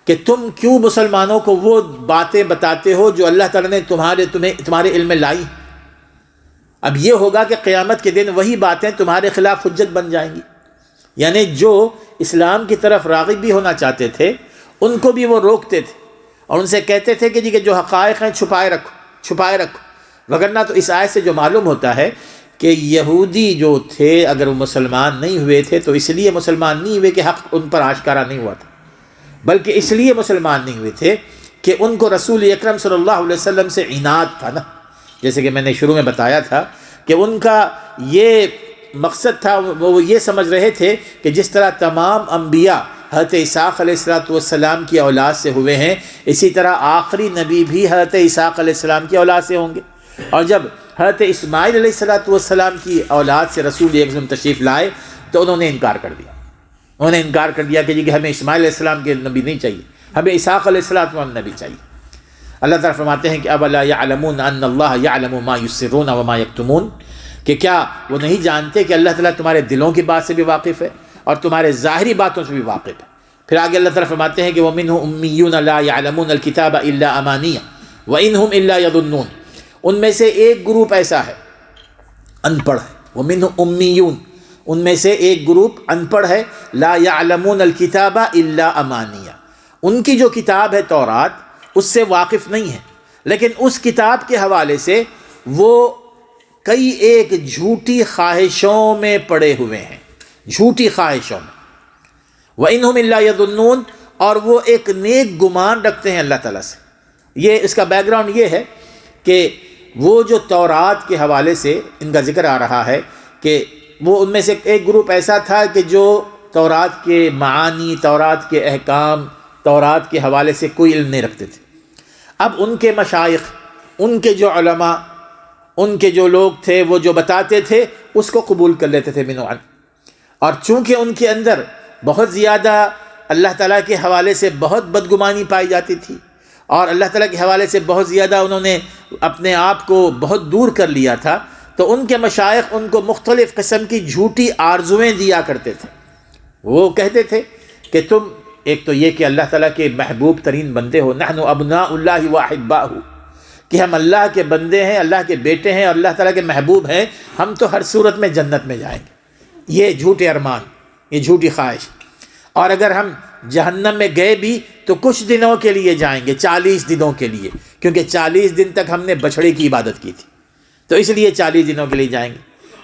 کہ تم کیوں مسلمانوں کو وہ باتیں بتاتے ہو جو اللہ تعالیٰ نے تمہارے علم میں لائی۔ اب یہ ہوگا کہ قیامت کے دن وہی باتیں تمہارے خلاف حجت بن جائیں گی، یعنی جو اسلام کی طرف راغب بھی ہونا چاہتے تھے ان کو بھی وہ روکتے تھے اور ان سے کہتے تھے کہ جو حقائق ہیں چھپائے رکھو، وگرنہ تو اس آیت سے جو معلوم ہوتا ہے کہ یہودی جو تھے اگر وہ مسلمان نہیں ہوئے تھے تو اس لیے مسلمان نہیں ہوئے کہ حق ان پر آشکارا نہیں ہوا تھا، بلکہ اس لیے مسلمان نہیں ہوئے تھے کہ ان کو رسول اکرم صلی اللہ علیہ وسلم سے عناد تھا نا، جیسے کہ میں نے شروع میں بتایا تھا کہ ان کا یہ مقصد تھا، وہ یہ سمجھ رہے تھے کہ جس طرح تمام انبیاء حضرت اسحاق علیہ السلام کی اولاد سے ہوئے ہیں، اسی طرح آخری نبی بھی حضرت اسحاق علیہ السلام کی اولاد سے ہوں گے۔ اور جب حضرت اسماعیل علیہ السلام کی اولاد سے رسول اکرم تشریف لائے تو انہوں نے انکار کر دیا، انہوں نے انکار کر دیا کہ ہمیں اسماعیل علیہ السلام کے نبی نہیں چاہیے، ہمیں اسحاق علیہ السلام نبی چاہیے۔ اللہ تعالیٰ فرماتے ہیں کہ اولا یعلمون ان اللہ یعلم ما یسرون وما یکتمون، کہ کیا وہ نہیں جانتے کہ اللہ تعالیٰ تمہارے دلوں کی بات سے بھی واقف ہے اور تمہارے ظاہری باتوں سے بھی واقف ہے۔ پھر آگے اللہ تعالیٰ فرماتے ہیں کہ وَمِنْهُ أُمِّيُّونَ لَا يَعْلَمُونَ الْكِتَابَ إِلَّا أَمَانِيَّ وَإِنْهُمْ إِلَّا يَظُنُّونَ، ان میں سے ایک گروپ ایسا ہے ان پڑھ ہے، وَمِنْهُ أُمِّيُّونَ، ان میں سے ایک گروپ ان پڑھ ہے، لا یعلمون الکتاب الا امانیہ، ان کی جو کتاب ہے تورات اس سے واقف نہیں ہے، لیکن اس کتاب کے حوالے سے وہ کئی ایک جھوٹی خواہشوں میں پڑے ہوئے ہیں، جھوٹی خواہشوں میں، وَإِنْهُمْ إِلَّا يَظُنُّونَ، اور وہ ایک نیک گمان رکھتے ہیں اللہ تعالیٰ سے۔ یہ اس کا بیک گراؤنڈ یہ ہے کہ وہ جو تورات کے حوالے سے ان کا ذکر آ رہا ہے کہ وہ ان میں سے ایک گروپ ایسا تھا کہ جو تورات کے معانی، تورات کے احکام، تورات کے حوالے سے کوئی علم نہیں رکھتے تھے۔ اب ان کے مشائخ، ان کے جو علماء، ان کے جو لوگ تھے، وہ جو بتاتے تھے اس کو قبول کر لیتے تھے منوعاً، اور چونکہ ان کے اندر بہت زیادہ اللہ تعالیٰ کے حوالے سے بہت بدگمانی پائی جاتی تھی، اور اللہ تعالیٰ کے حوالے سے بہت زیادہ انہوں نے اپنے آپ کو بہت دور کر لیا تھا، تو ان کے مشائخ ان کو مختلف قسم کی جھوٹی آرزویں دیا کرتے تھے۔ وہ کہتے تھے کہ تم ایک تو یہ کہ اللہ تعالیٰ کے محبوب ترین بندے ہو، نحن ابناء اللہ واحباہ، کہ ہم اللہ کے بندے ہیں، اللہ کے بیٹے ہیں اور اللہ تعالیٰ کے محبوب ہیں، ہم تو ہر صورت میں جنت میں جائیں گے۔ یہ جھوٹے ارمان، یہ جھوٹی خواہش، اور اگر ہم جہنم میں گئے بھی تو کچھ دنوں کے لیے جائیں گے، 40 دنوں کے لیے، کیونکہ 40 دن تک ہم نے بچھڑے کی عبادت کی تھی، تو اس لیے 40 دنوں کے لیے جائیں گے۔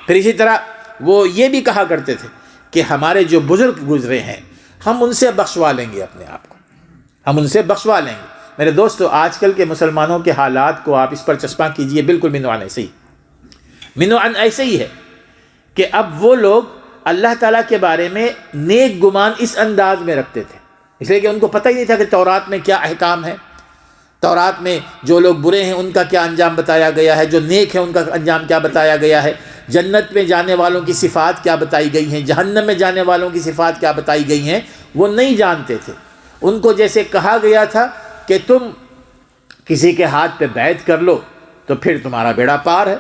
پھر اسی طرح وہ یہ بھی کہا کرتے تھے کہ ہمارے جو بزرگ گزرے ہیں ہم ان سے بخشوا لیں گے اپنے آپ کو، ہم ان سے بخشوا لیں گے۔ میرے دوستو، آج کل کے مسلمانوں کے حالات کو آپ اس پر چسپاں کیجئے، بالکل منوعاً ایسے ہی، منوعاً ایسے ہی ہے کہ اب وہ لوگ اللہ تعالیٰ کے بارے میں نیک گمان اس انداز میں رکھتے تھے، اس لیے کہ ان کو پتہ ہی نہیں تھا کہ تورات میں کیا احکام ہے، تورات میں جو لوگ برے ہیں ان کا کیا انجام بتایا گیا ہے، جو نیک ہیں ان کا انجام کیا بتایا گیا ہے، جنت میں جانے والوں کی صفات کیا بتائی گئی ہیں، جہنم میں جانے والوں کی صفات کیا بتائی گئی ہیں، وہ نہیں جانتے تھے۔ ان کو جیسے کہا گیا تھا کہ تم کسی کے ہاتھ پہ بیعت کر لو تو پھر تمہارا بیڑا پار ہے،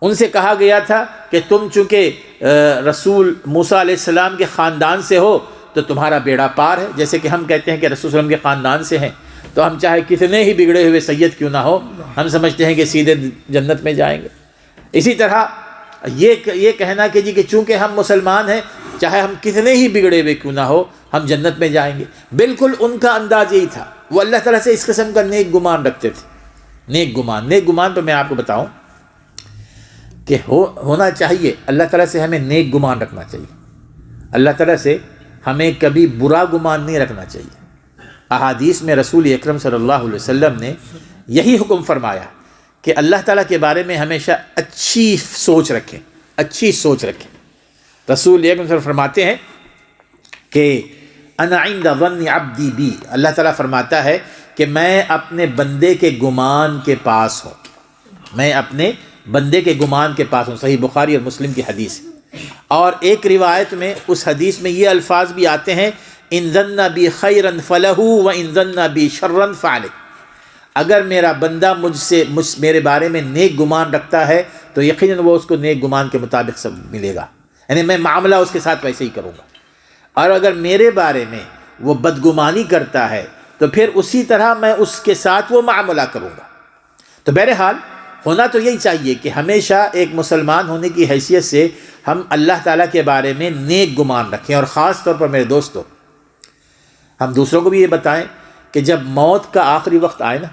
ان سے کہا گیا تھا کہ تم چونکہ رسول موسیٰ علیہ السلام کے خاندان سے ہو تو تمہارا بیڑا پار ہے، جیسے کہ ہم کہتے ہیں کہ رسول صلی اللہ علیہ وسلم کے خاندان سے ہیں تو ہم چاہے کتنے ہی بگڑے ہوئے سید کیوں نہ ہو، ہم سمجھتے ہیں کہ سیدھے جنت میں جائیں گے۔ اسی طرح یہ کہنا کہ جی کہ چونکہ ہم مسلمان ہیں چاہے ہم کتنے ہی بگڑے ہوئے کیوں نہ ہو ہم جنت میں جائیں گے، بالکل ان کا انداز یہی تھا۔ وہ اللہ تعالیٰ سے اس قسم کا نیک گمان رکھتے تھے۔ نیک گمان تو میں آپ کو بتاؤں کہ ہونا چاہیے، اللہ تعالیٰ سے ہمیں نیک گمان رکھنا چاہیے، اللہ تعالیٰ سے ہمیں کبھی برا گمان نہیں رکھنا چاہیے۔ احادیث میں رسول اکرم صلی اللہ علیہ وسلم نے یہی حکم فرمایا کہ اللہ تعالیٰ کے بارے میں ہمیشہ اچھی سوچ رکھیں، اچھی سوچ رکھیں۔ رسول اکرم صلی اللہ علیہ وسلم فرماتے ہیں کہ انا عند ظن عبدی بی، اللہ تعالیٰ فرماتا ہے کہ میں اپنے بندے کے گمان کے پاس ہوں، میں اپنے بندے کے گمان کے پاس ہوں۔ صحیح بخاری اور مسلم کی حدیث۔ اور ایک روایت میں اس حدیث میں یہ الفاظ بھی آتے ہیں، ان ظن بی خیرا فلہ و ان ظن بی شرا فعلیہ، اگر میرا بندہ میرے بارے میں نیک گمان رکھتا ہے تو یقیناً وہ اس کو نیک گمان کے مطابق سب ملے گا، یعنی میں معاملہ اس کے ساتھ ویسے ہی کروں گا، اور اگر میرے بارے میں وہ بدگمانی کرتا ہے تو پھر اسی طرح میں اس کے ساتھ وہ معاملہ کروں گا۔ تو بہرحال ہونا تو یہی چاہیے کہ ہمیشہ ایک مسلمان ہونے کی حیثیت سے ہم اللہ تعالیٰ کے بارے میں نیک گمان رکھیں، اور خاص طور پر میرے دوستو ہم دوسروں کو بھی یہ بتائیں کہ جب موت کا آخری وقت آئے نا،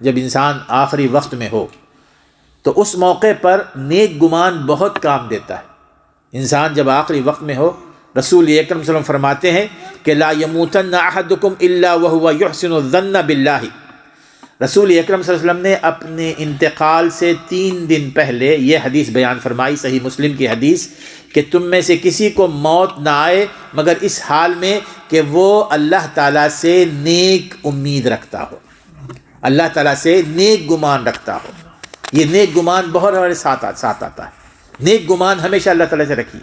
جب انسان آخری وقت میں ہو تو اس موقع پر نیک گمان بہت کام دیتا ہے۔ انسان جب آخری وقت میں ہو، رسول اکرم صلی اللہ علیہ وسلم فرماتے ہیں کہ لا یموتن احدکم الا وهو یحسن الظن باللہ، رسول اکرم صلی اللہ علیہ وسلم نے اپنے انتقال سے 3 دن پہلے یہ حدیث بیان فرمائی، صحیح مسلم کی حدیث، کہ تم میں سے کسی کو موت نہ آئے مگر اس حال میں کہ وہ اللہ تعالیٰ سے نیک امید رکھتا ہو، اللہ تعالیٰ سے نیک گمان رکھتا ہو۔ یہ نیک گمان بہت ہمارے ساتھ آتا ہے، نیک گمان ہمیشہ اللہ تعالیٰ سے رکھیے،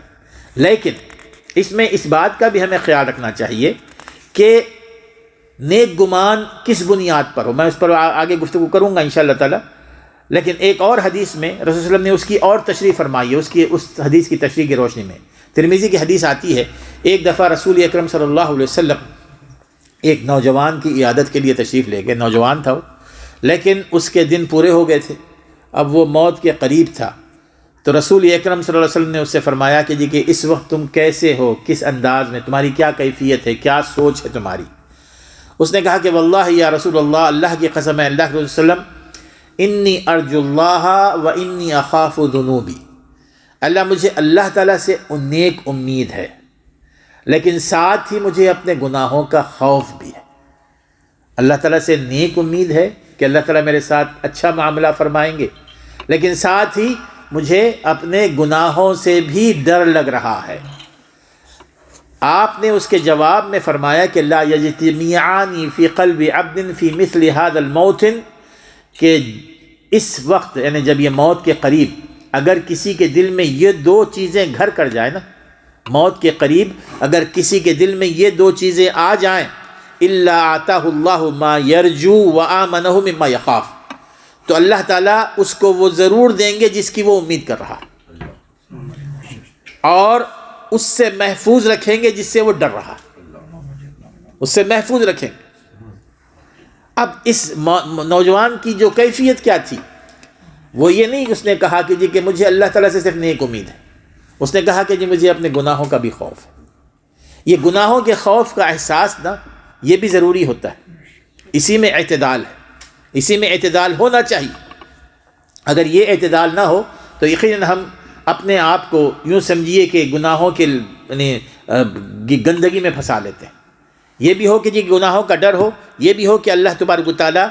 لیکن اس میں اس بات کا بھی ہمیں خیال رکھنا چاہیے کہ نیک گمان کس بنیاد پر ہو۔ میں اس پر آگے گفتگو کروں گا انشاءاللہ تعالی، لیکن ایک اور حدیث میں رسول صلی اللہ علیہ وسلم نے اس کی اور تشریح فرمائی ہے، اس حدیث کی تشریح کی روشنی میں ترمذی کی حدیث آتی ہے، ایک دفعہ رسول اکرم صلی اللہ علیہ وسلم ایک نوجوان کی عیادت کے لیے تشریف لے گئے، نوجوان تھا وہ، لیکن اس کے دن پورے ہو گئے تھے، اب وہ موت کے قریب تھا، تو رسول اکرم صلی اللہ علیہ وسلم نے اس سے فرمایا کہ جی کہ اس وقت تم کیسے ہو، کس انداز میں، تمہاری کیا کیفیت ہے، کیا سوچ ہے تمہاری؟ اس نے کہا کہ واللہ یا رسول اللہ، اللہ کی قسم ہے اللہ کے رسول صلی اللہ علیہ وسلم، انی ارجو اللہ و انی اخاف ذنوبی، اللہ مجھے اللہ تعالیٰ سے نیک امید ہے، لیکن ساتھ ہی مجھے اپنے گناہوں کا خوف بھی ہے۔ اللہ تعالیٰ سے نیک امید ہے کہ اللہ تعالیٰ میرے ساتھ اچھا معاملہ فرمائیں گے، لیکن ساتھ ہی مجھے اپنے گناہوں سے بھی ڈر لگ رہا ہے۔ آپ نے اس کے جواب میں فرمایا کہ لا یجتمعان فی قلب عبد فی مثل هذا الموطن، کہ اس وقت یعنی جب یہ موت کے قریب اگر کسی کے دل میں یہ دو چیزیں گھر کر جائیں نا، موت کے قریب اگر کسی کے دل میں یہ دو چیزیں آ جائیں، الا آتاہ اللہ ما یرجو وآمنہ مما یخاف، تو اللہ تعالیٰ اس کو وہ ضرور دیں گے جس کی وہ امید کر رہا ہے، اور اس سے محفوظ رکھیں گے جس سے وہ ڈر رہا ہے، اس سے محفوظ رکھیں گے۔ اب اس نوجوان کی جو کیفیت کیا تھی، وہ یہ نہیں اس نے کہا کہ جی کہ مجھے اللہ تعالیٰ سے صرف نیک امید ہے، اس نے کہا کہ جی مجھے اپنے گناہوں کا بھی خوف ہے۔ یہ گناہوں کے خوف کا احساس نا یہ بھی ضروری ہوتا ہے، اسی میں اعتدال ہے، اسی میں اعتدال ہونا چاہیے۔ اگر یہ اعتدال نہ ہو تو یقیناً ہم اپنے آپ کو یوں سمجھیے کہ گناہوں کے یعنی گندگی میں پھنسا لیتے ہیں۔ یہ بھی ہو کہ جی گناہوں کا ڈر ہو، یہ بھی ہو کہ اللہ تبارک و تعالیٰ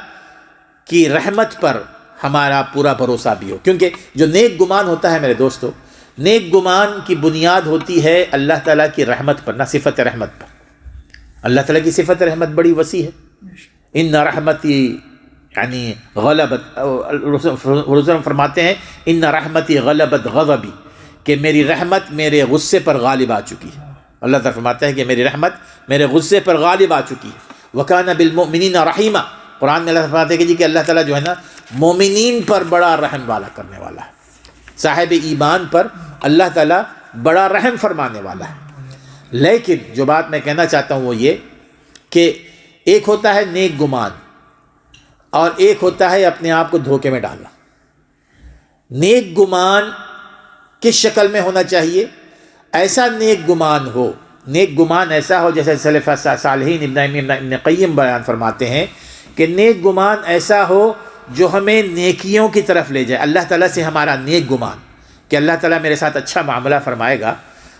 کی رحمت پر ہمارا پورا بھروسہ بھی ہو، کیونکہ جو نیک گمان ہوتا ہے میرے دوستو، نیک گمان کی بنیاد ہوتی ہے اللہ تعالیٰ کی رحمت پر، نہ صفت رحمت پر۔ اللہ تعالیٰ کی صفت رحمت بڑی وسیع ہے، ان رحمتی یعنی غلبت، رسول فرماتے ہیں ان رحمتی غلبت غضبی، کہ میری رحمت میرے غصے پر غالب آ چکی ہے۔ اللہ تعالیٰ فرماتا ہے کہ میری رحمت میرے غصے پر غالب آ چکی ہے۔ وَكَانَ بِالْمُؤْمِنِينَ رَحِيمًا، قرآن میں اللہ فرماتے ہیں کہ جی کہ اللہ تعالیٰ جو ہے نا مومنین پر بڑا رحم والا کرنے والا ہے، صاحب ایمان پر اللہ تعالیٰ بڑا رحم فرمانے والا ہے۔ لیکن جو بات میں کہنا چاہتا ہوں وہ یہ کہ ایک ہوتا ہے نیک گمان اور ایک ہوتا ہے اپنے آپ کو دھوکے میں ڈالنا۔ نیک گمان کس شکل میں ہونا چاہیے؟ ایسا نیک گمان ہو، نیک گمان ایسا ہو جیسے سلف صالحین ابن قیم بیان فرماتے ہیں کہ نیک گمان ایسا ہو جو ہمیں نیکیوں کی طرف لے جائے۔ اللہ تعالیٰ سے ہمارا نیک گمان کہ اللہ تعالیٰ میرے ساتھ اچھا معاملہ فرمائے گا،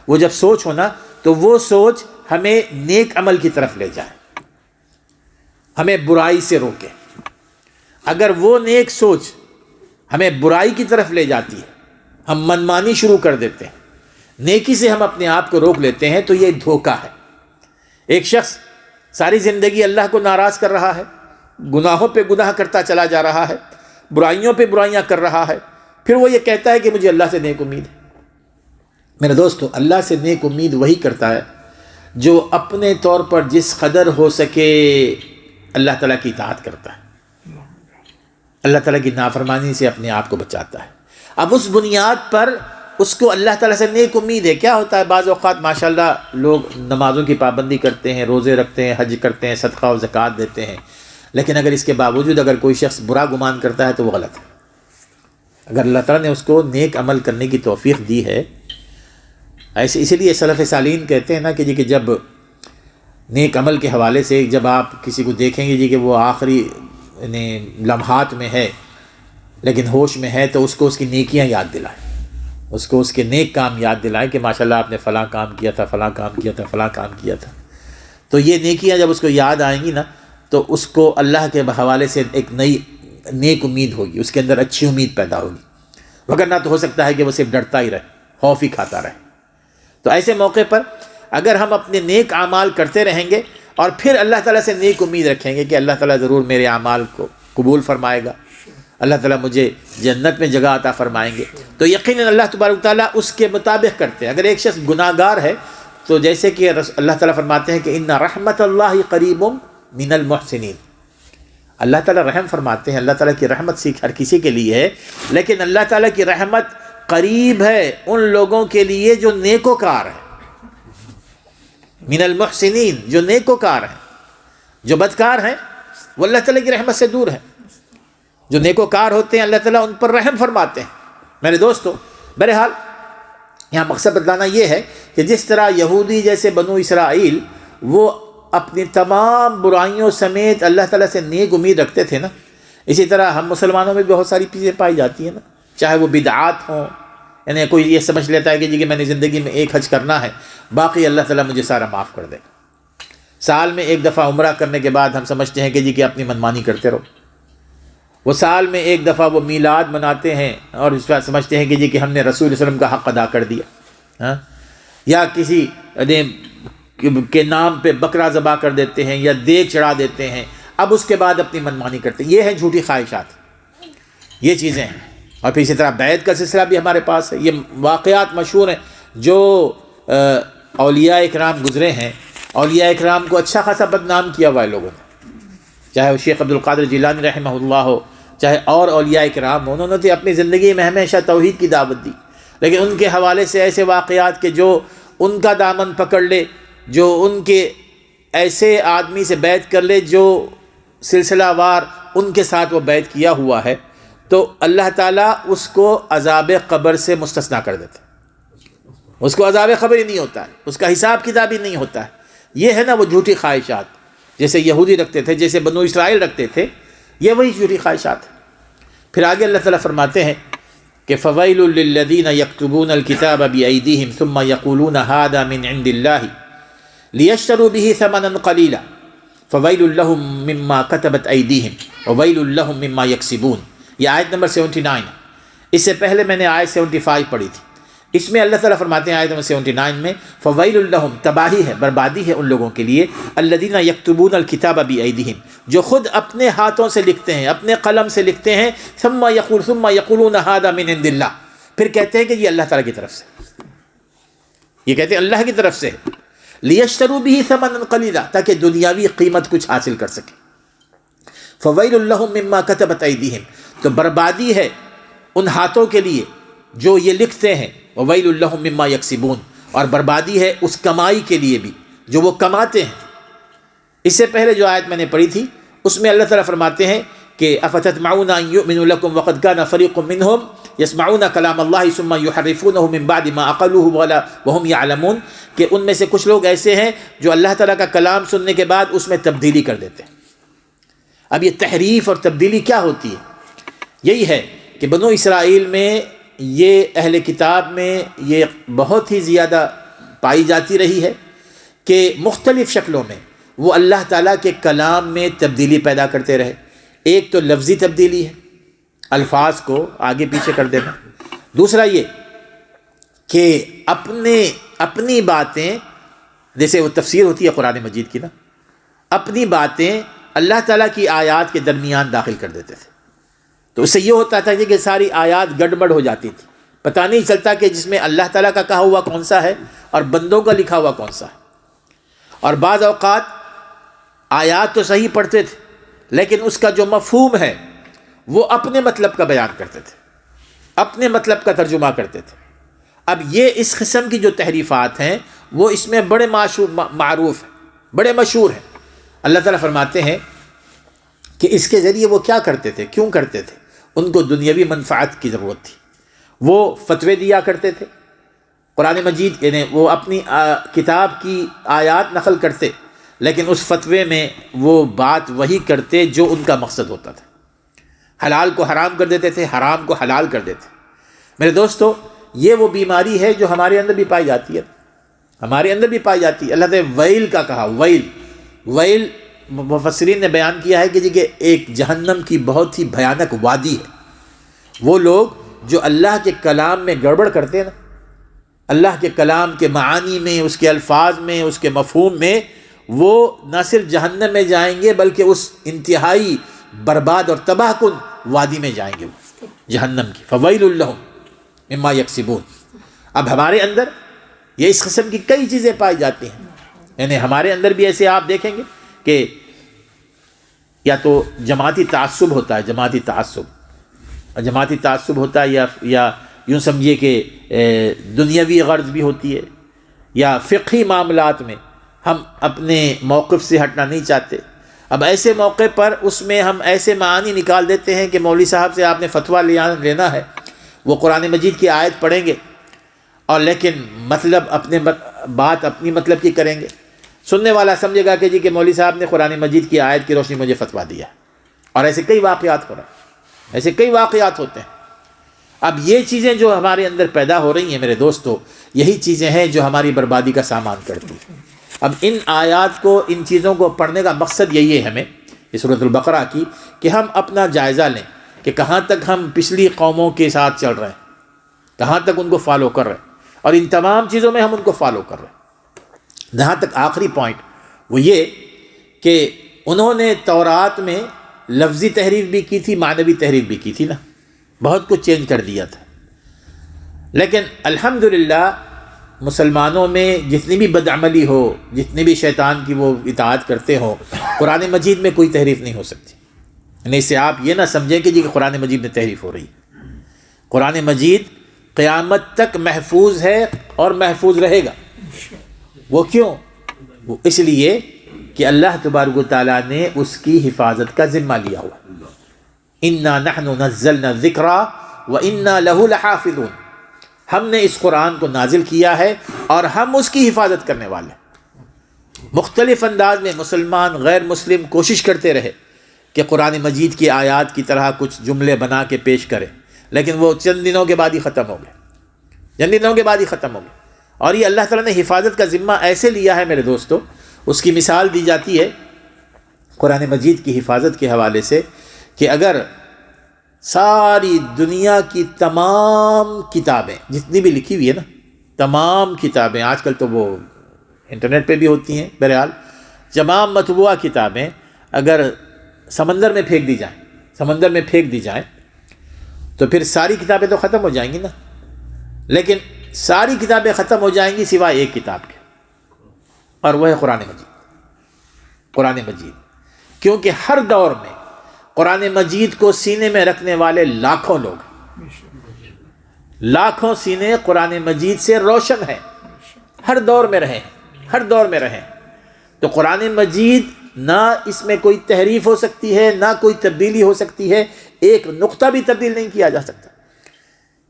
وہ جب سوچ ہونا تو وہ سوچ ہمیں نیک عمل کی طرف لے جائے، ہمیں برائی سے روکے۔ اگر وہ نیک سوچ ہمیں برائی کی طرف لے جاتی ہے، ہم منمانی شروع کر دیتے ہیں، نیکی سے ہم اپنے آپ کو روک لیتے ہیں، تو یہ دھوکہ ہے۔ ایک شخص ساری زندگی اللہ کو ناراض کر رہا ہے، گناہوں پہ گناہ کرتا چلا جا رہا ہے، برائیوں پہ برائیاں کر رہا ہے، پھر وہ یہ کہتا ہے کہ مجھے اللہ سے نیک امید ہے۔ میرے دوستو، اللہ سے نیک امید وہی کرتا ہے جو اپنے طور پر جس قدر ہو سکے اللہ تعالیٰ کی اطاعت کرتا ہے، اللہ تعالیٰ کی نافرمانی سے اپنے آپ کو بچاتا ہے۔ اب اس بنیاد پر اس کو اللہ تعالیٰ سے نیک امید ہے۔ کیا ہوتا ہے بعض اوقات ماشاءاللہ لوگ نمازوں کی پابندی کرتے ہیں، روزے رکھتے ہیں، حج کرتے ہیں، صدقہ و زکوٰۃ دیتے ہیں، لیکن اگر اس کے باوجود اگر کوئی شخص برا گمان کرتا ہے تو وہ غلط ہے۔ اگر اللہ تعالیٰ نے اس کو نیک عمل کرنے کی توفیق دی ہے، اسی لیے سلف صالحین کہتے ہیں نا کہ جی کہ جب نیک عمل کے حوالے سے جب آپ کسی کو دیکھیں گے جی کہ وہ آخری یعنی لمحات میں ہے لیکن ہوش میں ہے، تو اس کو اس کی نیکیاں یاد دلائیں، اس کو اس کے نیک کام یاد دلائیں کہ ماشاءاللہ آپ نے فلاں کام کیا تھا، فلاں کام کیا تھا، فلاں کام کیا تھا۔ تو یہ نیکیاں جب اس کو یاد آئیں گی نا تو اس کو اللہ کے حوالے سے ایک نئی نیک امید ہوگی، اس کے اندر اچھی امید پیدا ہوگی، وگرنہ تو ہو سکتا ہے کہ وہ صرف ڈرتا ہی رہے، خوف ہی کھاتا رہے۔ تو ایسے موقع پر اگر ہم اپنے نیک اعمال کرتے رہیں گے اور پھر اللہ تعالیٰ سے نیک امید رکھیں گے کہ اللہ تعالیٰ ضرور میرے اعمال کو قبول فرمائے گا، اللہ تعالیٰ مجھے جنت میں جگہ عطا فرمائیں گے، تو یقیناً اللہ تبارک تعالیٰ اس کے مطابق کرتے ہیں۔ اگر ایک شخص گناہ گار ہے تو جیسے کہ اللہ تعالیٰ فرماتے ہیں کہ ان رحمت اللہ قریب من المحسنین، اللہ تعالیٰ رحم فرماتے ہیں، اللہ تعالیٰ کی رحمت ہر کسی کے لیے ہے، لیکن اللہ تعالیٰ کی رحمت قریب ہے ان لوگوں کے لیے جو نیکوکار ہیں، من المحسنین، جو نیکوکار ہیں۔ جو بدکار ہیں وہ اللہ تعالیٰ کی رحمت سے دور ہیں، جو نیکوکار ہوتے ہیں اللہ تعالیٰ ان پر رحم فرماتے ہیں۔ میرے دوستو، بہرحال یہاں مقصد بتلانا یہ ہے کہ جس طرح یہودی جیسے بنو اسرائیل وہ اپنی تمام برائیوں سمیت اللہ تعالیٰ سے نیک امید رکھتے تھے نا، اسی طرح ہم مسلمانوں میں بھی بہت ساری چیزیں پائی جاتی ہیں نا، چاہے وہ بدعات ہوں، یعنی کوئی یہ سمجھ لیتا ہے کہ جی کہ میں نے زندگی میں ایک حج کرنا ہے، باقی اللہ تعالیٰ مجھے سارا معاف کر دے گا۔ سال میں ایک دفعہ عمرہ کرنے کے بعد ہم سمجھتے ہیں کہ جی کہ اپنی منمانی کرتے رہو۔ وہ سال میں ایک دفعہ وہ میلاد مناتے ہیں اور اس بات سمجھتے ہیں کہ جی کہ ہم نے رسول صلی اللہ علیہ وسلم کا حق ادا کر دیا، ہاں، یا کسی کے نام پہ بکرا ذبح کر دیتے ہیں یا دیگ چڑھا دیتے ہیں، اب اس کے بعد اپنی منمانی کرتے ہیں۔ یہ ہیں جھوٹی خواہشات، یہ چیزیں ہیں۔ اور پھر اسی طرح بیعت کا سلسلہ بھی ہمارے پاس ہے، یہ واقعات مشہور ہیں جو اولیاء اکرام گزرے ہیں۔ اولیاء اکرام کو اچھا خاصا بدنام کیا ہوا ہے لوگوں نے، چاہے وہ شیخ عبدالقادر جیلانی رحمہ اللہ ہو، چاہے اور اولیاء اکرام ہو، انہوں نے تو اپنی زندگی میں ہمیشہ توحید کی دعوت دی، لیکن ان کے حوالے سے ایسے واقعات کہ جو ان کا دامن پکڑ لے، جو ان کے ایسے آدمی سے بیعت کر لے جو سلسلہ وار ان کے ساتھ وہ بیعت کیا ہوا ہے، تو اللہ تعالیٰ اس کو عذاب قبر سے مستثنا کر دیتا ہے، اس کو عذاب قبر ہی نہیں ہوتا ہے، اس کا حساب کتاب ہی نہیں ہوتا ہے۔ یہ ہے نا وہ جھوٹی خواہشات، جیسے یہودی رکھتے تھے، جیسے بنو اسرائیل رکھتے تھے، یہ وہی جھوٹی خواہشات ہیں۔ پھر آگے اللہ تعالیٰ فرماتے ہیں کہ فَوَيْلٌ لِّلَّذِينَ يَكْتُبُونَ الْكِتَابَ بِأَيْدِيهِمْ ثُمَّ يَقُولُونَ هَٰذَا مِنْ عِندِ اللَّهِ لِيَشْتَرُوا بِهِ ثَمَنًا قَلِيلًا فَوَيْلٌ لَّهُم مِّمَّا كَتَبَتْ أَيْدِيهِمْ وَوَيْلٌ لَّهُم مِّمَّا يَكْسِبُونَ۔ یہ آیت نمبر 79 ہے۔ اس سے پہلے میں نے آیت 75 پڑھی تھی، اس میں اللہ تعالیٰ فرماتے ہیں آیت نمبر 79 میں فَوَيْلٌ لَّهُم، تباہی ہے، بربادی ہے ان لوگوں کے لیے، الَّذِينَ يَكْتُبُونَ الْكِتَابَ بِأَيْدِيهِمْ، جو خود اپنے ہاتھوں سے لکھتے ہیں، اپنے قلم سے لکھتے ہیں، ثم يقولون هذا من عند اللہ، پھر کہتے ہیں کہ یہ اللہ تعالیٰ کی طرف سے، یہ کہتے ہیں اللہ کی طرف سے، لِيَشْتَرُوا بِهِ ثَمَنًا قَلِيلًا، تاکہ دنیاوی قیمت کچھ حاصل کر سکے۔ فَوَيْلٌ لَّهُم مِّمَّا كَتَبَتْ أَيْدِيهِمْ، تو بربادی ہے ان ہاتھوں کے لیے جو یہ لکھتے ہیں، وَوَيْلٌ لَّهُم مِّمَّا يَكْسِبُونَ، اور بربادی ہے اس کمائی کے لیے بھی جو وہ کماتے ہیں۔ اس سے پہلے جو آیت میں نے پڑھی تھی اس میں اللہ تعالیٰ فرماتے ہیں کہ أَفَتَطْمَعُونَ أَن يُؤْمِنُوا لَكُمْ وَقَدْ كَانَ فَرِيقٌ مِّنْهُمْ يَسْمَعُونَ كَلَامَ اللَّهِ ثُمَّ يُحَرِّفُونَهُ مِن بَعْدِ مَا عَقَلُوهُ وَهُمْ يَعْلَمُونَ، کہ ان میں سے کچھ لوگ ایسے ہیں جو اللہ تعالیٰ کا کلام سننے کے بعد اس میں تبدیلی کر دیتے ہیں۔ اب یہ تحریف اور تبدیلی کیا ہوتی ہے؟ یہی ہے کہ بنو اسرائیل میں، یہ اہل کتاب میں یہ بہت ہی زیادہ پائی جاتی رہی ہے کہ مختلف شکلوں میں وہ اللہ تعالیٰ کے کلام میں تبدیلی پیدا کرتے رہے۔ ایک تو لفظی تبدیلی ہے، الفاظ کو آگے پیچھے کر دینا، دوسرا یہ کہ اپنی باتیں، جیسے وہ تفسیر ہوتی ہے قرآن مجید کی نا، اپنی باتیں اللہ تعالیٰ کی آیات کے درمیان داخل کر دیتے تھے، تو اس سے یہ ہوتا تھا کہ ساری آیات گڑبڑ ہو جاتی تھی، پتہ نہیں چلتا کہ جس میں اللہ تعالیٰ کا کہا ہوا کون سا ہے اور بندوں کا لکھا ہوا کون سا ہے۔ اور بعض اوقات آیات تو صحیح پڑھتے تھے لیکن اس کا جو مفہوم ہے وہ اپنے مطلب کا بیان کرتے تھے، اپنے مطلب کا ترجمہ کرتے تھے۔ اب یہ اس قسم کی جو تحریفات ہیں وہ اس میں بڑے معروف ہیں، بڑے مشہور ہیں۔ اللہ تعالیٰ فرماتے ہیں کہ اس کے ذریعے وہ کیا کرتے تھے، کیوں کرتے تھے؟ ان کو دنیاوی منفعت کی ضرورت تھی، وہ فتوے دیا کرتے تھے قرآن مجید، یعنی وہ اپنی کتاب کی آیات نقل کرتے لیکن اس فتوے میں وہ بات وہی کرتے جو ان کا مقصد ہوتا تھا، حلال کو حرام کر دیتے تھے، حرام کو حلال کر دیتے۔ میرے دوستو، یہ وہ بیماری ہے جو ہمارے اندر بھی پائی جاتی ہے، ہمارے اندر بھی پائی جاتی ہے۔ اللہ نے ویل کا کہا، ویل مفسرین نے بیان کیا ہے کہ ایک جہنم کی بہت ہی بھیانک وادی ہے۔ وہ لوگ جو اللہ کے کلام میں گڑبڑ کرتے ہیں نا، اللہ کے کلام کے معانی میں، اس کے الفاظ میں، اس کے مفہوم میں، وہ نہ صرف جہنم میں جائیں گے بلکہ اس انتہائی برباد اور تباہ کن وادی میں جائیں گے، وہ جہنم کی۔ فویل لہم مما یکسبون۔ اب ہمارے اندر یہ اس قسم کی کئی چیزیں پائی جاتی ہیں، یعنی ہمارے اندر بھی ایسے آپ دیکھیں گے کہ یا تو جماعتی تعصب ہوتا ہے، جماعتی تعصب ہوتا ہے، یا یوں سمجھیے کہ دنیاوی غرض بھی ہوتی ہے، یا فقہی معاملات میں ہم اپنے موقف سے ہٹنا نہیں چاہتے۔ اب ایسے موقع پر اس میں ہم ایسے معانی نکال دیتے ہیں کہ مولوی صاحب سے آپ نے فتویٰ لینا ہے، وہ قرآن مجید کی آیت پڑھیں گے اور لیکن مطلب بات اپنی مطلب کی کریں گے. سننے والا سمجھے گا کہ جی کہ مولوی صاحب نے قرآن مجید کی آیت کی روشنی مجھے فتویٰ دیا. اور ایسے کئی واقعات ہو رہے ہیں، ایسے کئی واقعات ہوتے ہیں. اب یہ چیزیں جو ہمارے اندر پیدا ہو رہی ہیں میرے دوستو، یہی چیزیں ہیں جو ہماری بربادی کا سامان کرتی ہیں. اب ان آیات کو، ان چیزوں کو پڑھنے کا مقصد یہی ہے ہمیں اس سورۃ البقرہ کی، کہ ہم اپنا جائزہ لیں کہ کہاں تک ہم پچھلی قوموں کے ساتھ چل رہے ہیں، کہاں تک ان کو فالو کر رہے ہیں، اور ان تمام چیزوں میں ہم ان کو فالو کر رہے ہیں. جہاں تک آخری پوائنٹ وہ یہ کہ انہوں نے تورات میں لفظی تحریف بھی کی تھی، معنوی تحریف بھی کی تھی نا، بہت کچھ چینج کر دیا تھا. لیکن الحمدللہ مسلمانوں میں جتنی بھی بدعملی ہو، جتنی بھی شیطان کی وہ اطاعت کرتے ہوں، قرآن مجید میں کوئی تحریف نہیں ہو سکتی. نہیں سے آپ یہ نہ سمجھیں کہ جی کہ قرآن مجید میں تحریف ہو رہی. قرآن مجید قیامت تک محفوظ ہے اور محفوظ رہے گا. وہ کیوں؟ وہ اس لیے کہ اللہ تبارک و تعالیٰ نے اس کی حفاظت کا ذمہ لیا ہوا. اِنَّا نَحْنُ نَزَّلْنَا الذِّكْرَ وَإِنَّا لَهُ لَحَافِظُونَ. ہم نے اس قرآن کو نازل کیا ہے اور ہم اس کی حفاظت کرنے والے ہیں. مختلف انداز میں مسلمان غیر مسلم کوشش کرتے رہے کہ قرآن مجید کی آیات کی طرح کچھ جملے بنا کے پیش کرے، لیکن وہ چند دنوں کے بعد ہی ختم ہو گئے، چند دنوں کے بعد ہی ختم ہو گئے. اور یہ اللہ تعالیٰ نے حفاظت کا ذمہ ایسے لیا ہے میرے دوستو، اس کی مثال دی جاتی ہے قرآن مجید کی حفاظت کے حوالے سے کہ اگر ساری دنیا کی تمام کتابیں جتنی بھی لکھی ہوئی ہے نا، تمام کتابیں، آج کل تو وہ انٹرنیٹ پہ بھی ہوتی ہیں، بہرحال تمام مطبوعہ کتابیں اگر سمندر میں پھینک دی جائیں تو پھر ساری کتابیں تو ختم ہو جائیں گی نا. لیکن ساری کتابیں ختم ہو جائیں گی سوائے ایک کتاب کے، اور وہ ہے قرآن مجید. کیونکہ ہر دور میں قرآن مجید کو سینے میں رکھنے والے لاکھوں لوگ، لاکھوں سینے قرآن مجید سے روشن ہیں، ہر دور میں رہے. تو قرآن مجید نہ اس میں کوئی تحریف ہو سکتی ہے، نہ کوئی تبدیلی ہو سکتی ہے، ایک نقطہ بھی تبدیل نہیں کیا جا سکتا.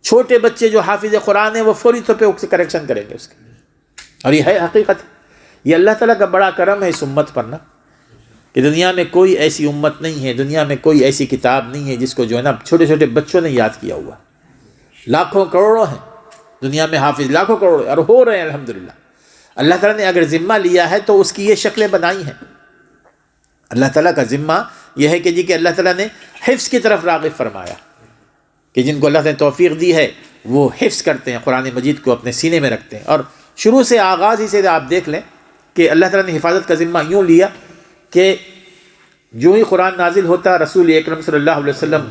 چھوٹے بچے جو حافظ قرآن ہیں وہ فوری طور پہ اس سے کریکشن کریں گے اس کے. اور یہ ہے حقیقت. یہ اللہ تعالیٰ کا بڑا کرم ہے اس امت پر نا، کہ دنیا میں کوئی ایسی امت نہیں ہے، دنیا میں کوئی ایسی کتاب نہیں ہے جس کو جو ہے نا چھوٹے چھوٹے بچوں نے یاد کیا ہوا. لاکھوں کروڑوں ہیں دنیا میں حافظ، لاکھوں کروڑوں، اور ہو رہے ہیں الحمدللہ. اللہ تعالیٰ نے اگر ذمہ لیا ہے تو اس کی یہ شکلیں بنائی ہیں. اللہ تعالیٰ کا ذمہ یہ ہے کہ جی کہ اللہ تعالیٰ نے حفظ کی طرف راغب فرمایا، کہ جن کو اللہ نے توفیق دی ہے وہ حفظ کرتے ہیں، قرآن مجید کو اپنے سینے میں رکھتے ہیں. اور شروع سے آغاز ہی سے آپ دیکھ لیں کہ اللہ تعالیٰ نے حفاظت کا ذمہ یوں لیا کہ جو ہی قرآن نازل ہوتا رسول اکرم صلی اللہ علیہ وسلم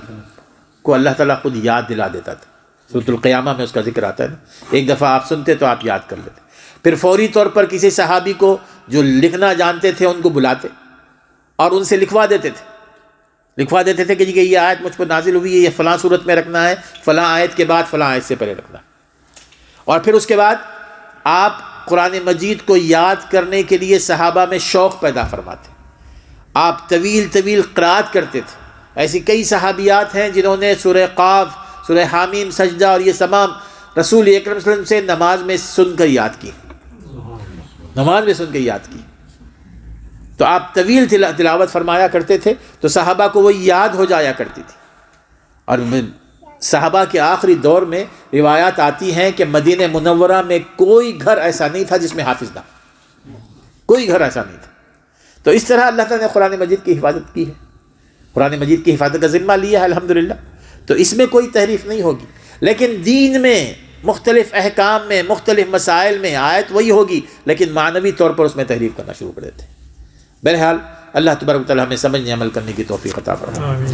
کو اللہ تعالیٰ خود یاد دلا دیتا تھا. سورۃ القیامہ میں اس کا ذکر آتا ہے نا، ایک دفعہ آپ سنتے تو آپ یاد کر لیتے. پھر فوری طور پر کسی صحابی کو جو لکھنا جانتے تھے ان کو بلاتے اور ان سے لکھوا دیتے تھے کہ یہ آیت مجھ پر نازل ہوئی ہے، یہ فلاں صورت میں رکھنا ہے، فلاں آیت کے بعد فلاں آیت سے پہلے رکھنا. اور پھر اس کے بعد آپ قرآن مجید کو یاد کرنے کے لیے صحابہ میں شوق پیدا فرماتے. آپ طویل قرات کرتے تھے. ایسی کئی صحابیات ہیں جنہوں نے سورہ قاف، سورہ حامیم، سجدہ اور یہ تمام رسول اکرم صلی اللہ علیہ وسلم سے نماز میں سن کر یاد کی. تو آپ طویل تلاوت فرمایا کرتے تھے تو صحابہ کو وہ یاد ہو جایا کرتی تھی. اور صحابہ کے آخری دور میں روایات آتی ہیں کہ مدینہ منورہ میں کوئی گھر ایسا نہیں تھا جس میں حافظ نہ، کوئی گھر ایسا نہیں تھا. تو اس طرح اللہ تعالیٰ نے قرآن مجید کی حفاظت کی ہے، قرآن مجید کی حفاظت کا ذمہ لیا ہے الحمدللہ. تو اس میں کوئی تحریف نہیں ہوگی. لیکن دین میں مختلف احکام میں، مختلف مسائل میں آیت وہی ہوگی، لیکن معنوی طور پر اس میں تحریف کرنا شروع کر دیتے ہیں. بہرحال اللہ تبارک و تعالیٰ ہمیں سمجھنے عمل کرنے کی توفیق عطا فرمائے.